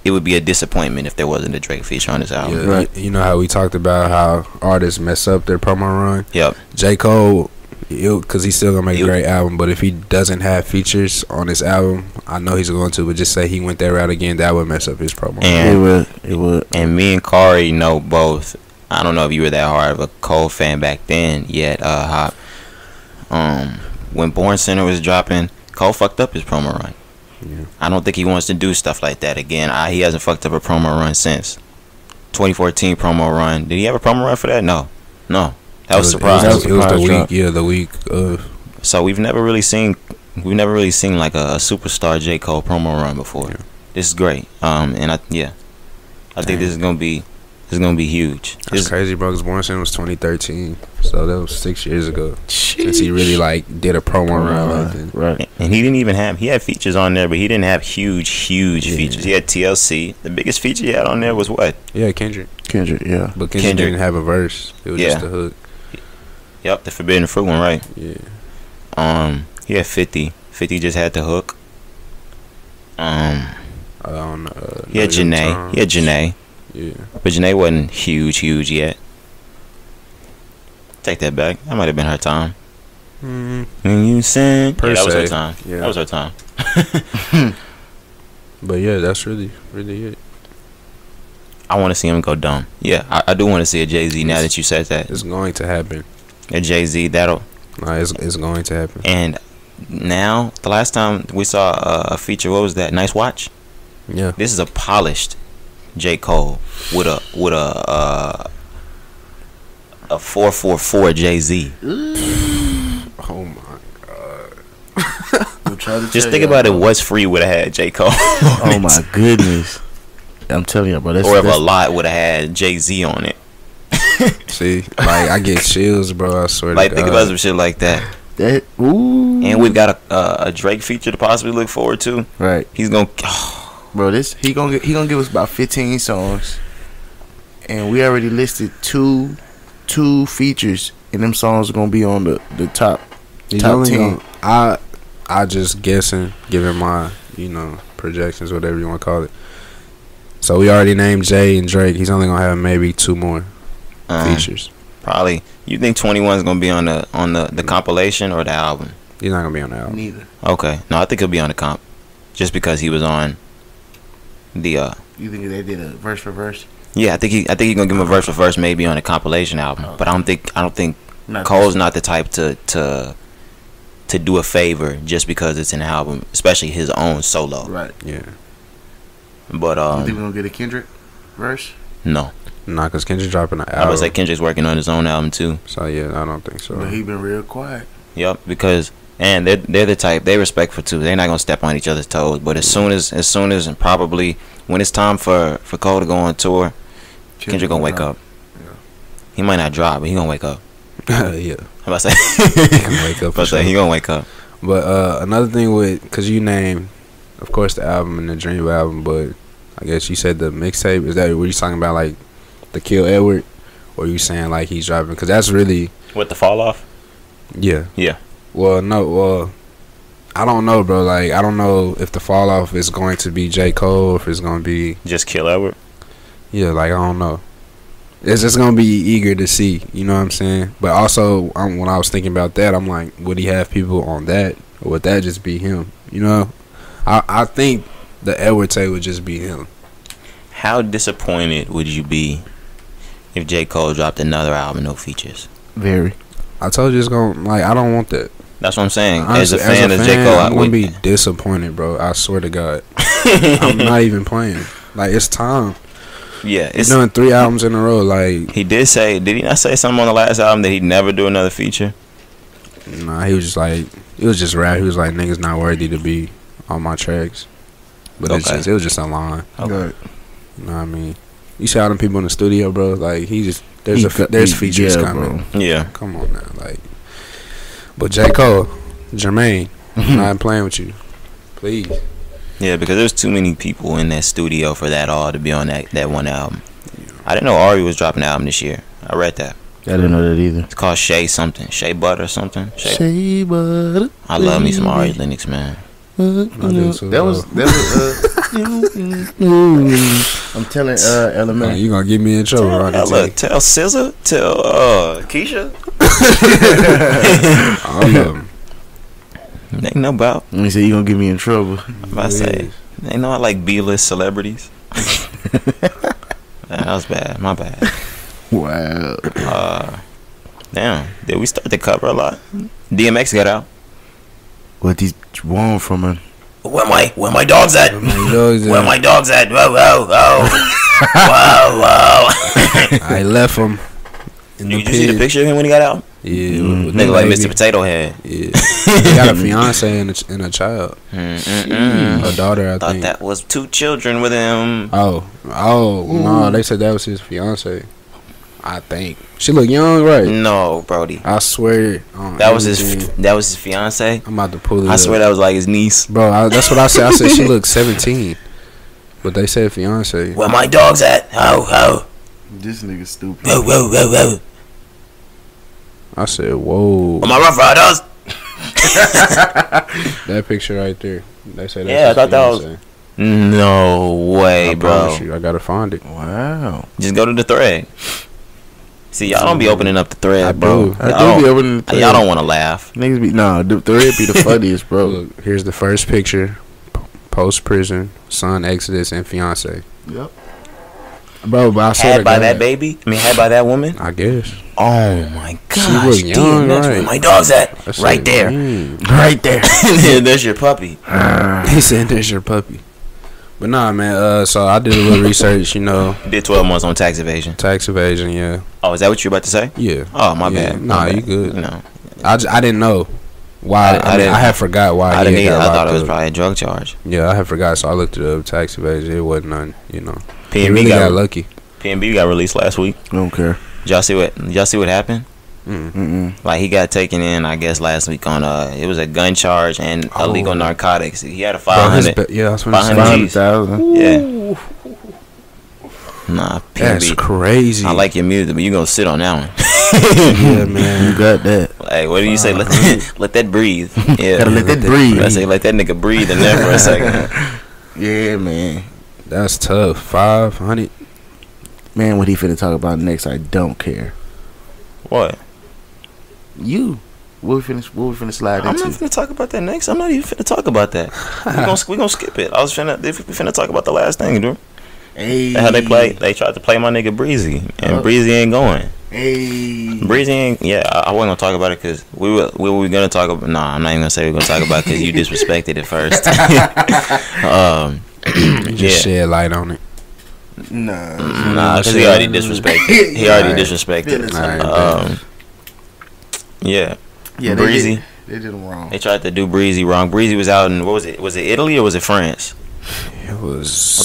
It would be a disappointment if there wasn't a Drake feature on this album. Yeah, you know how we talked about how artists mess up their promo run. Yep. J. Cole, because he's still gonna make a great album, but if he doesn't have features on this album, I know he's going to. But just say he went that route again, that would mess up his promo. And It would. And me and Kari know both. I don't know if you were that hard of a Cole fan back then yet, Hop. When Born Center was dropping, Cole fucked up his promo run. Yeah. I don't think he wants to do stuff like that again. He hasn't fucked up a promo run since 2014 promo run. Did he have a promo run for that? No. That was a surprise. It was the week. Yeah, the week of. So we've never really seen like a superstar J. Cole promo run before. Yeah. This is great. I think this is gonna be huge. That's crazy, bro. Because Born Center was 2013, so that was 6 years ago. Since he really did a promo run like that. Right. And he had features on there, but he didn't have huge features. He had TLC. The biggest feature he had on there was what? Yeah, Kendrick. Yeah. But Kendrick didn't have a verse. It was just a hook. Yep, the Forbidden Fruit one, right? Yeah. He had 50. 50 just had the hook. He had Janae. Yeah. But Janae wasn't huge yet. Take that back. That might have been her time. When you said that was her time. Yeah. That was her time. But yeah, that's really it. I want to see him go dumb. Yeah, I do want to see a Jay-Z now that you said that. It's going to happen. A Jay-Z, that'll... It's going to happen. And now, the last time we saw a feature, what was that? Nice Watch? Yeah. This is a polished J. Cole with a 444 Jay-Z. Oh my god. Just think about it. What's Free would have had J. Cole. Oh my goodness. I'm telling you, bro. Or if a lot would have had Jay-Z on it. See, I get chills, bro. I swear to God. Think about some shit like that. Ooh. And we've got a Drake feature to possibly look forward to. Right. He's gonna, bro. He gonna give us about 15 songs, and we already listed two features, and them songs are gonna be on the top 10. I just guessing, given my projections, whatever you want to call it. So we already named Jay and Drake. He's only gonna have maybe 2 more features. Probably. You think 21 is gonna be on the compilation or the album? He's not gonna be on the album. Neither. Okay. No, I think he'll be on the comp, just because he was on the. You think they did a verse for verse? Yeah, I think he's gonna give him a verse for verse, maybe on the compilation album. But I don't think Cole's not the type to do a favor just because it's an album, especially his own solo. Right. Yeah. But you think we're gonna get a Kendrick verse? No. Nah, cause Kendrick's dropping an I album. was like Kendrick's working on his own album too. So yeah, I don't think so. But he been real quiet. Yep, because they're the type, they respectful too. They're not gonna step on each other's toes. But as soon as and probably when it's time for Cole to go on tour, Kendrick gonna wake up. Yeah. He might not drop, but he gonna wake up. Yeah. I'm about to say He gonna wake up. he gonna wake up. But another thing cause you named, of course, the album and the Dream album, but I guess you said the mixtape. Is that what you talking about, like the Kill Edward, or you saying like he's dropping? Cause that's really With the fall off. Yeah. Yeah. Well, no. Well, I don't know, bro. Like I don't know if the fall off is going to be J. Cole, or if it's gonna be Just Kill Edward. Yeah, like I don't know. It's just gonna be eager to see, you know what I'm saying? But also, when I was thinking about that, I'm like, would he have people on that, or would that just be him? You know, I think the Edward tape would just be him. How disappointed would you be if J. Cole dropped another album, no features? Very. I told you it's gonna I don't want that. That's what I'm saying. Honestly, as a fan of J. Cole, I'm gonna be disappointed, bro. I swear to God. I'm not even playing. Like it's time. Yeah, He's doing 3 albums in a row. Like he did he not say something on the last album that he'd never do another feature? Nah, he was just like, it was just rap. He was like, niggas not worthy to be on my tracks. But Okay. it was just a line. Right. You know what I mean? You see all them people in the studio, bro. Like there's features coming. bro. Yeah. Come on now, like. But J. Cole, Jermaine, I'm not playing with you. Please. Yeah, because there's too many people in that studio for that all to be on that one album. I didn't know Ari was dropping an album this year. I read that. I didn't know that either. It's called Shea something. Shea Butter or something. Shea Butter. I love me some Ari Lennox, man. That was I'm telling Element. You gonna get me in trouble, right? Look, tell SZA, tell Keisha. All of them. They know about. Let me say you gonna get me in trouble. I'm about to say, they know I like B-list celebrities. That was bad. My bad. Wow. Damn. Did we start to cover a lot? DMX got out. What these want from her? Where my dogs at? Where my dogs at? Whoa, whoa, whoa. Whoa, whoa. I left him. Did you see the picture of him when he got out? Yeah, Nigga like Mr. Potato Head. Yeah, he got a fiance and a child, a daughter. I Thought think that was 2 children with him. Oh no! They said that was his fiance. I think she look young, right? No, Brody. I swear That was his fiance. I'm about to pull it. I swear that was like his niece. Bro. That's what I said. I said she looked 17, but they said fiance. Where my dogs at? Ho ho. This nigga stupid. Whoa whoa whoa whoa. I said, whoa. Where my Rough Riders? That picture right there. They said that's Yeah, I thought that fiance. was. No way, I bro. promise you, I gotta find it. Wow. Just go to the thread. See, y'all don't be opening up the thread, I bro. do. I do be opening the thread. Y'all don't want to laugh. Niggas be the thread be the funniest, bro. Look, here's the first picture. Post prison, son, Exodus, and fiance. Yep. Bro, but I saw Had by that baby? I mean, had by that woman? I guess. Oh my gosh. She was young, That's right? where my dog's at. I said, Right there. Right there. There's your puppy. He said, "There's your puppy." But nah, man. So I did a little research. You know, Did 12 months on tax evasion. tax evasion. Yeah, Oh, is that what you were about to say? yeah. Oh, my Yeah. bad. Nah, My you bad. good. No. I didn't know why. I had forgot why. I didn't he either. had I got thought it was locked up. probably a drug charge. Yeah, I had forgot. So I looked it up. Tax evasion. It wasn't none. You know, he PNB really got got lucky. PNB got released last week. I don't care. Did y'all see what happened? Mm-mm. Like, he got taken in, I guess, last week on it was a gun charge and illegal narcotics. He had a 500. Yeah, that's what 500 G's. 500,000. Yeah. Nah, PNB. That's crazy. I like your music, but you gonna sit on that one. Yeah, man. You got that. Like, what do you say? Let that breathe. Yeah. Gotta let that breathe. I say let that nigga breathe in there for a second. Yeah, man. That's tough. 500. Man, what he finna talk about next, I don't care. What? You. What we finna slide I'm into? not finna talk about that next. I'm not even finna talk about that. we gonna skip it. I was finna talk about the last thing, dude. Hey. How they tried to play my nigga Breezy, and Breezy ain't going. Hey. Breezy ain't. Yeah, I wasn't gonna talk about it because we were gonna talk about. Nah, I'm not even gonna say we're gonna talk about it because you disrespected it first. Just shed light on it. Nah, because he already disrespected. He already disrespected. Yeah. Yeah, Breezy. They did him wrong. They tried to do Breezy wrong. Breezy was out in, what was it? Was it Italy or was it France? It was. I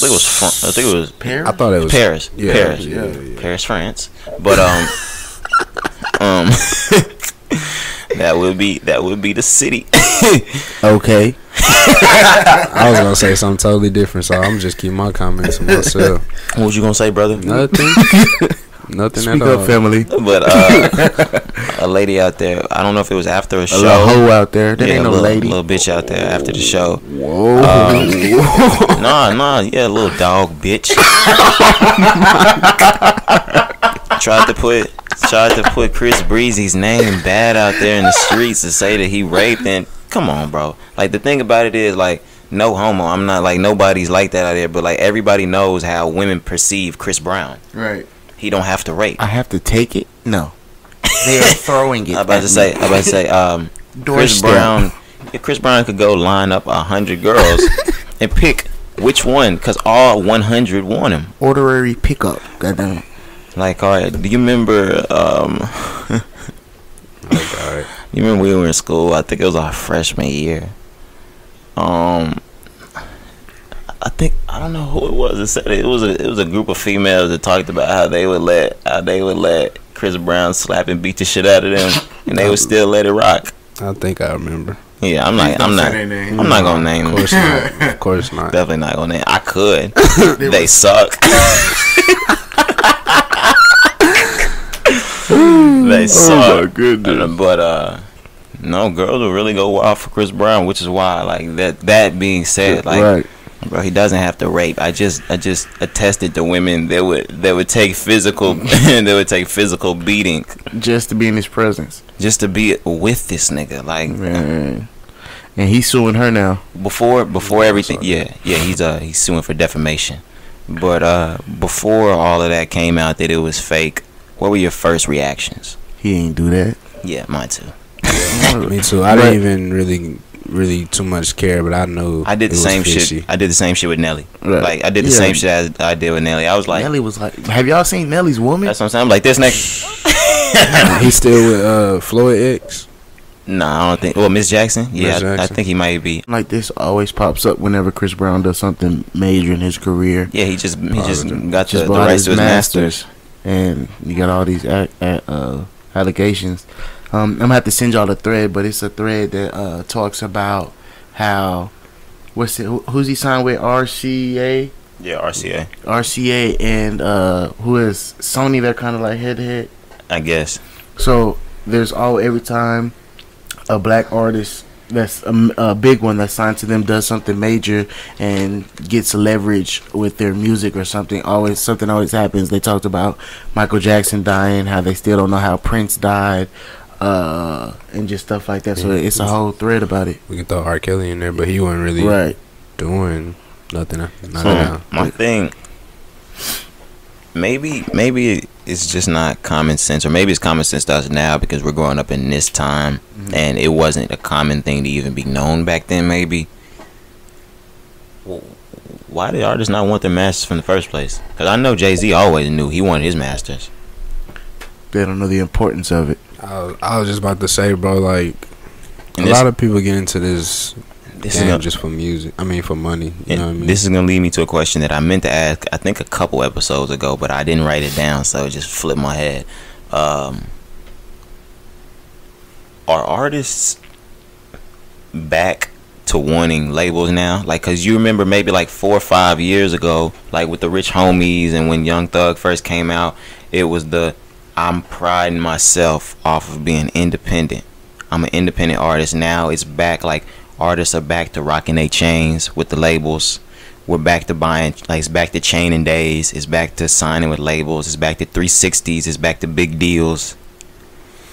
think it was Paris. I thought it was Paris. Yeah, Paris. yeah. Paris, France. But that would be the city. Okay. I was gonna say something totally different, so I'm just keep my comments to myself. What was you gonna say, brother? Nothing. Nothing Speak at all. up, family. But a lady out there, I don't know if it was after a show. A little hoe out there. That Yeah, ain't no lady. little bitch out there after the show. Whoa. Nah, yeah, little dog bitch. tried to put Chris Breezy's name bad out there in the streets to say that he raped, and come on, bro. Like, the thing about it is, like, no homo. I'm not like, nobody's like that out there, but like, everybody knows how women perceive Chris Brown. Right. He don't have to rape. I have to take it? No. They are throwing it. I'm about to say, Chris Brown could go line up 100 girls and pick which one, cause all 100 want him. Orderary pickup. Goddamn. Like, all right, do you remember? You remember we were in school? I think it was our freshman year. I don't know who it was that said it. It was a group of females that talked about how they would let Chris Brown slap and beat the shit out of them, and they would still let it rock. I think I remember. Yeah, I'm not gonna name them. Of course not. Definitely not gonna name. I could. They suck. They suck. Oh my goodness. But no, girls will really go wild for Chris Brown, which is why, like that being said, like. Right. Bro, he doesn't have to rape. I just attested to women that would take physical beating Just to be in his presence. just to be with this nigga. Like Man. And he's suing her now. before everything, he's suing for defamation. But before all of that came out that it was fake, what were your first reactions? He ain't do that. Yeah, mine too. Me too. I didn't even really too much care, but I know I did the same shit. I did the same shit with Nelly. Right. Like I did the same shit as I did with Nelly. I was like, Nelly was like, have y'all seen Nelly's woman? that's what I'm saying. I'm like, this nigga. He's still with Floyd X. Nah, I don't think. Well, Miss Jackson. Yeah, Miss Jackson. I think he might be. Like this always pops up whenever Chris Brown does something major in his career. Yeah, he just got Just the bought rights to his masters. And you got all these allegations. I'm gonna have to send y'all the thread, but it's a thread that talks about how who's he signed with? RCA. Yeah, RCA. RCA and who is Sony? They're kind of like head to head. I guess. So there's every time a black artist that's a big one that's signed to them does something major and gets leverage with their music or something always happens. They talked about Michael Jackson dying, how they still don't know how Prince died, and just stuff like that. So it's a whole thread about it. We can throw R. Kelly in there, but he wasn't really doing nothing. Not now. My thing, maybe it's just not common sense, or maybe it's common sense to us now because we're growing up in this time, and it wasn't a common thing to even be known back then. Maybe. Well, why did artists not want their masters from the first place? Because I know Jay-Z always knew he wanted his masters. They don't know the importance of it. I was just about to say, bro, like a lot of people get into this game just for music. I mean, for money. You know what I mean? This is gonna lead me to a question that I meant to ask, I think a couple episodes ago, but I didn't write it down, so it just flipped my head. Are artists back to wanting labels now? Like, cause you remember maybe like 4 or 5 years ago, like with the Rich Homies and when Young Thug first came out, it was I'm priding myself off of being independent. I'm an independent artist. Now it's back, like artists are back to rocking their chains with the labels. We're back to buying, like it's back to chaining days. It's back to signing with labels. It's back to 360s. It's back to big deals.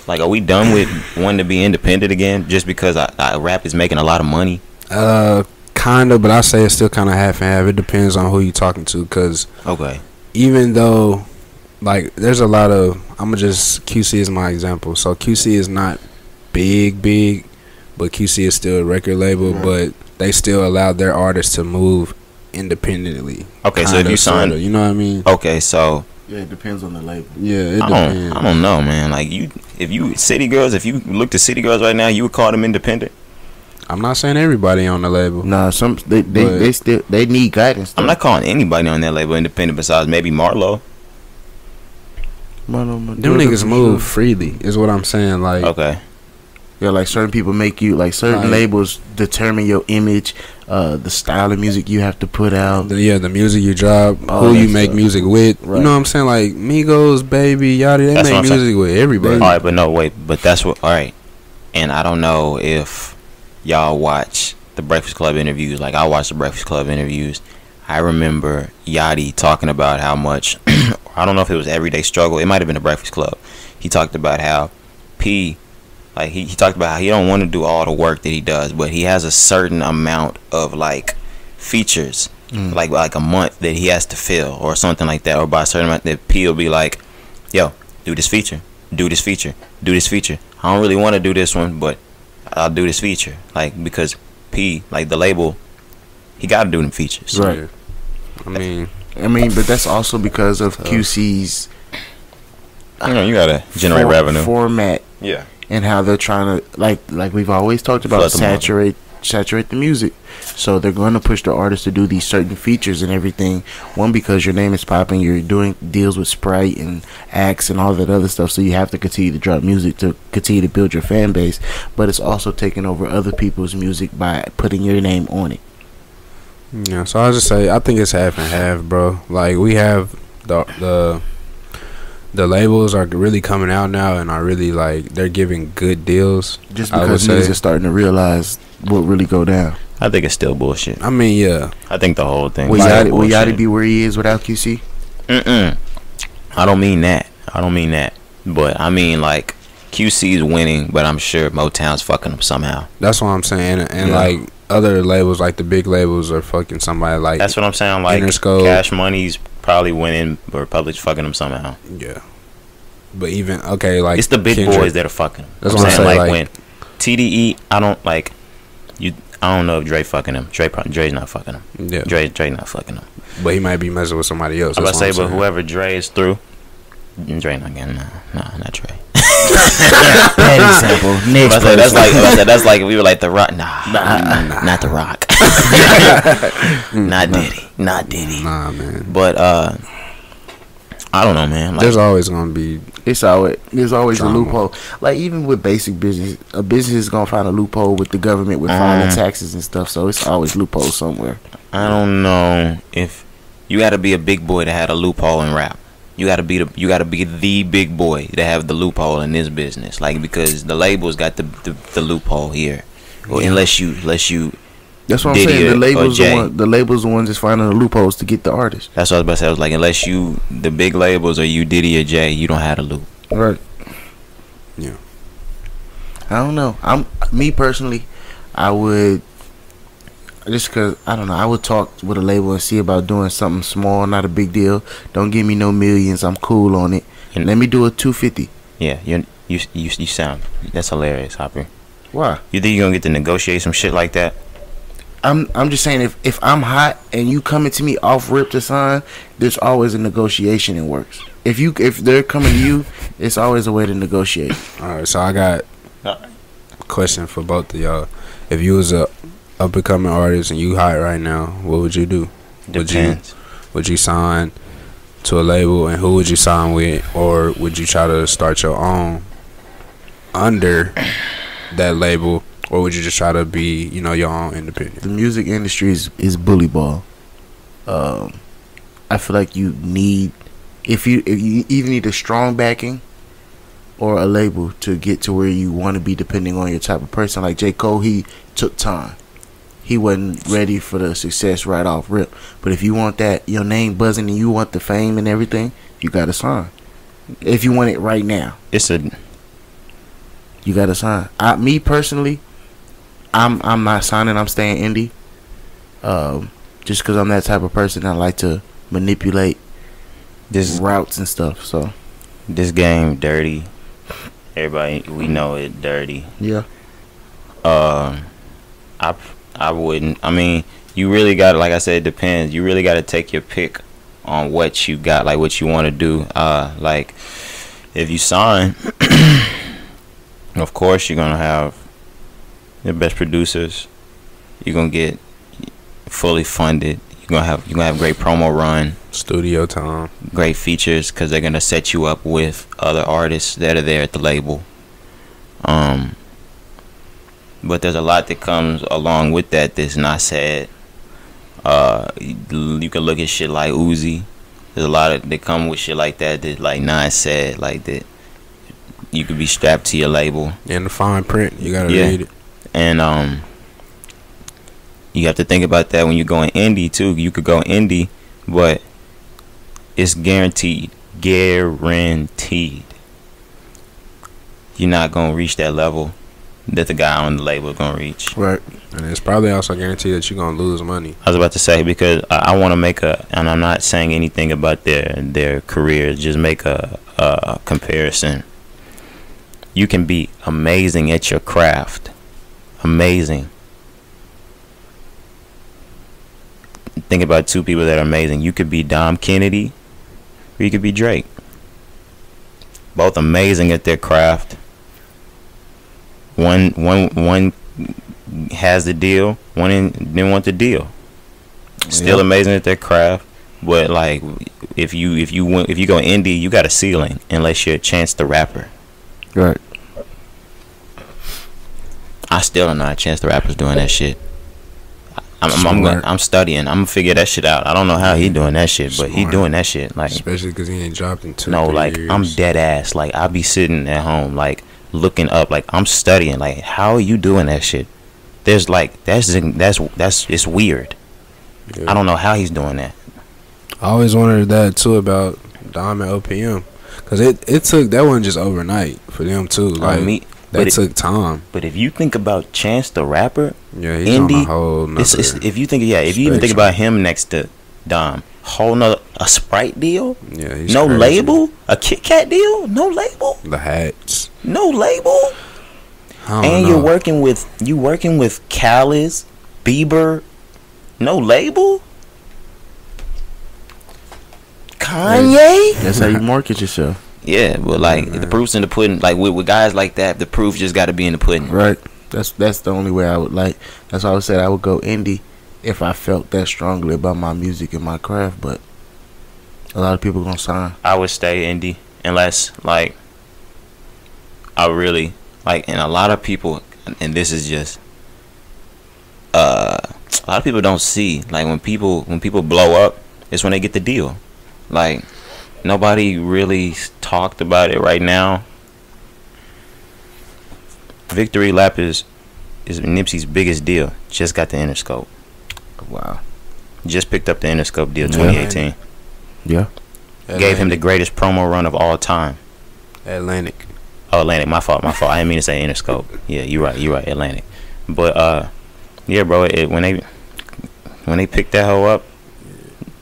Like, are we done with wanting to be independent again just because rap is making a lot of money? Kind of, but I say it's still kind of half and half. It depends on who you're talking to, because even though, like, there's a lot of, QC is my example. So QC is not big, but QC is still a record label, but they still allow their artists to move independently. Okay, so if you sign, you know what I mean? Okay, so yeah, it depends on the label. Yeah, it depends. I don't know, man. Like, if you look to City Girls right now, you would call them independent. I'm not saying everybody on the label. Nah, they still need guidance. I'm not calling anybody on that label independent besides maybe Marlo. Them niggas move freely, is what I'm saying. Like, okay. Yeah, like certain people make you, like certain labels determine your image, the style of music you have to put out. The music you drop, who you make music with. Right. You know what I'm saying? Like Migos, Baby, Yachty, they make music with everybody. All right, but no, wait, but that's what. All right, and I don't know if y'all watch the Breakfast Club interviews. Like, I watch the Breakfast Club interviews. I remember Yachty talking about how much. I don't know if it was Everyday Struggle. It might have been the Breakfast Club. He talked about how P. Like, he talked about how he don't want to do all the work that he does, but he has a certain amount of, like, features, like a month that he has to fill or something like that, or by a certain amount that P will be like, yo, do this feature, do this feature, do this feature. I don't really want to do this one, but I'll do this feature. Like, because P, like the label, he got to do them features. Right. I mean, but that's also because of QC's. You know, you got to generate revenue. Format. Yeah. and how they're trying to like we've always talked about, saturate the music. So they're going to push the artists to do these certain features and everything. One, because your name is popping, you're doing deals with Sprite and Axe and all that other stuff, so you have to continue to drop music to continue to build your fan base. But it's also taking over other people's music by putting your name on it. Yeah, so I just say I think it's half and half, bro. Like we have the labels are really coming out now and are really like they're giving good deals. Just because niggas are starting to realize what really go down. I think it's still bullshit. I mean, yeah. I think the whole thing. Will Yachty be where he is without QC? I don't mean that. But I mean like QC is winning, but I'm sure Motown's fucking him somehow. That's what I'm saying. And like other labels, like the big labels, are fucking somebody like. That's what I'm saying. Like Interscope. Cash Money's probably winning, or Public's fucking him somehow. Yeah. But even like it's the big Kendrick, boys that are fucking him. That's what I'm saying. Like when TDE, I don't know if Dre fucking him. Dre's not fucking him. Yeah. Dre not fucking him. But he might be messing with somebody else. I'm about to say, but whoever Dre is through, Dre not getting not Dre. Petty sample. Next that's like if we were like The Rock. Not The Rock. Not Diddy. Nah, man. But I don't know, man. Like, there's always gonna be. There's always a loophole. Like even with basic business, a business is gonna find a loophole with the government with filing taxes and stuff. So it's always loopholes somewhere. I don't know if you got to be a big boy to have a loophole in rap. You got to be the big boy to have the loophole in this business. Like because the labels got the loophole here, or unless you. That's what Diddy I'm saying. The labels the ones that's finding the loopholes to get the artist. That's what I was about to say. I was like, unless you the big labels or you Diddy or Jay, you don't have a loop. Right. Yeah. I don't know. Me personally, I would just because I don't know. I would talk with a label and see about doing something small, not a big deal. Don't give me no millions. I'm cool on it. Let me do a 250. Yeah, you sound that's hilarious, Hopper. Why? You think you're gonna get to negotiate some shit like that? I'm just saying if I'm hot and you coming to me off rip to sign, there's always a negotiation in works. If they're coming to you, it's always a way to negotiate. All right, so I got a question for both of y'all. If you was a up and coming artist and you hot right now, what would you do? Depends. Would you sign to a label, and who would you sign with, or would you try to start your own under that label? Or would you just try to be, your own independent? The music industry is bully ball. I feel like you need, if you either need a strong backing or a label to get to where you want to be, depending on your type of person. Like J. Cole, he took time. He wasn't ready for the success right off rip. But if you want that, your name buzzing, and you want the fame and everything, you got to sign. If you want it right now, you got to sign. Me personally, I'm not signing. I'm staying indie. Just because I'm that type of person. I like to manipulate this routes and stuff. So this game dirty. Everybody we know it dirty. Yeah. I wouldn't. I mean, you really got to, like I said, it depends. You really got to take your pick on what you got, like what you want to do. Like if you sign, of course you're gonna have the best producers. You're gonna get fully funded. You're gonna have great promo run, studio time, great features, because they're gonna set you up with other artists that are there at the label. But there's a lot that comes along with that that's not said. You can look at shit like Uzi. There's a lot that come with shit like that like not said, like that. You could be strapped to your label. In the fine print, you gotta read it. And you have to think about that when you're going indie too. You could go indie, but it's guaranteed. You're not gonna reach that level that the guy on the label is gonna reach. Right. And it's probably also guaranteed that you're gonna lose money. I was about to say, because I want to make and I'm not saying anything about their careers, just make a comparison. You can be amazing at your craft. Amazing. Think about two people that are amazing. You could be Dom Kennedy, or you could be Drake. Both amazing at their craft. One has the deal. One didn't want the deal. Still amazing at their craft, but like if you go indie, you got a ceiling unless you're Chance the Rapper. Right. I still don't know how Chance the Rapper's doing that shit. I'm studying. I'm gonna figure that shit out. I don't know how he doing that shit, but he doing that shit. Like, especially because he ain't dropped in 2 like years. I'm dead ass. Like I be sitting at home, like looking up, like I'm studying. Like, how are you doing that shit? There's like that's it's weird. Yeah. I don't know how he's doing that. I always wondered that too about Dom and OPM, because it took, that wasn't just overnight for them too. Like that took time. But if you think about Chance the Rapper, yeah, he's indie, on a whole nother if you even think about him next to Dom, whole nother, a Sprite deal, yeah, he's no crazy. label, a Kit Kat deal, no label, The hats, no label, and you're working with Khaled, Bieber, no label, Kanye. That's how you market yourself. Yeah, but like the proof's in the pudding. Like with guys like that, the proof just got to be in the pudding. Right. That's the only way I would like. That's why I said I would go indie if I felt that strongly about my music and my craft. But a lot of people gonna sign. I would stay indie unless like I really like, and a lot of people, and this is just a lot of people don't see, like when people blow up, it's when they get the deal. Like nobody really talked about it right now. Victory Lap is Nipsey's biggest deal. Just got the Interscope. Wow. Just picked up the Interscope deal 2018. Yeah. Gave him the greatest promo run of all time. Atlantic. Oh, Atlantic. My fault. I didn't mean to say Interscope. Yeah, you're right. Atlantic. But yeah, bro. When they picked that hoe up,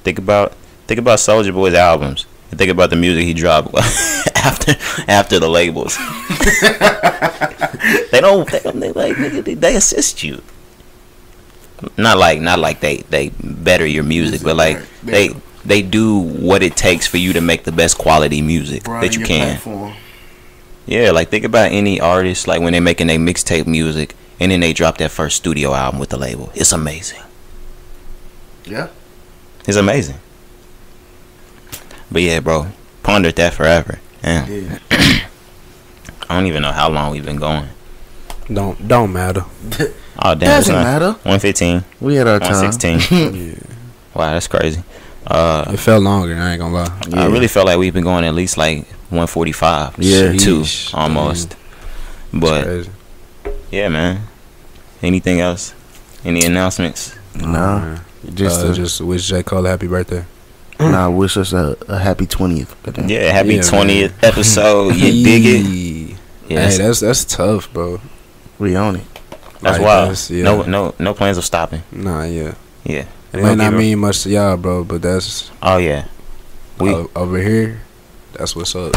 think about Soulja Boy's albums. And think about the music he dropped after the labels. They assist you. Not like they better your music, but like they do what it takes for you to make the best quality music that you can. Platform. Yeah, like think about any artist, like when they making their mixtape music and then they drop that first studio album with the label. It's amazing. Yeah. It's amazing. But yeah, bro, pondered that forever. Yeah. I don't even know how long we've been going. Don't matter. Oh damn, doesn't matter. 115. We had our time. 116. Yeah. Wow, that's crazy. It felt longer. I ain't gonna lie. I really felt like we've been going at least like 145. Yeah, 2 almost. But yeah, man. Anything else? Any announcements? Nah. Just wish J. Cole a happy birthday. Nah, wish us a happy 20th. Yeah, happy 20th episode. You dig it? Yeah, hey, that's tough, bro. We own it. That's wild. No plans of stopping. Nah, yeah. Yeah. It might not mean much to y'all, bro, but that's... Oh, yeah. Over here, that's what's up.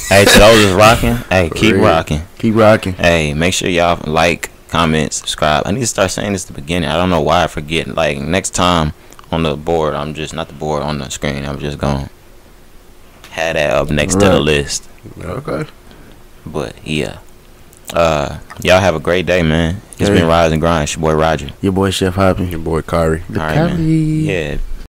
Hey, to those that's rocking, hey, keep rocking. Keep rocking. Hey, make sure y'all like, comment, subscribe. I need to start saying this at the beginning. I don't know why I forget. Like, next time on the board, I'm just... Not the board, on the screen. I'm just going to have that up next to the list. Okay. But, yeah. Y'all have a great day, man. It's been Rise and Grind. It's your boy Roger. Your boy Chef Hoppy. Your boy Kari. The All right, Kari. man. Yeah.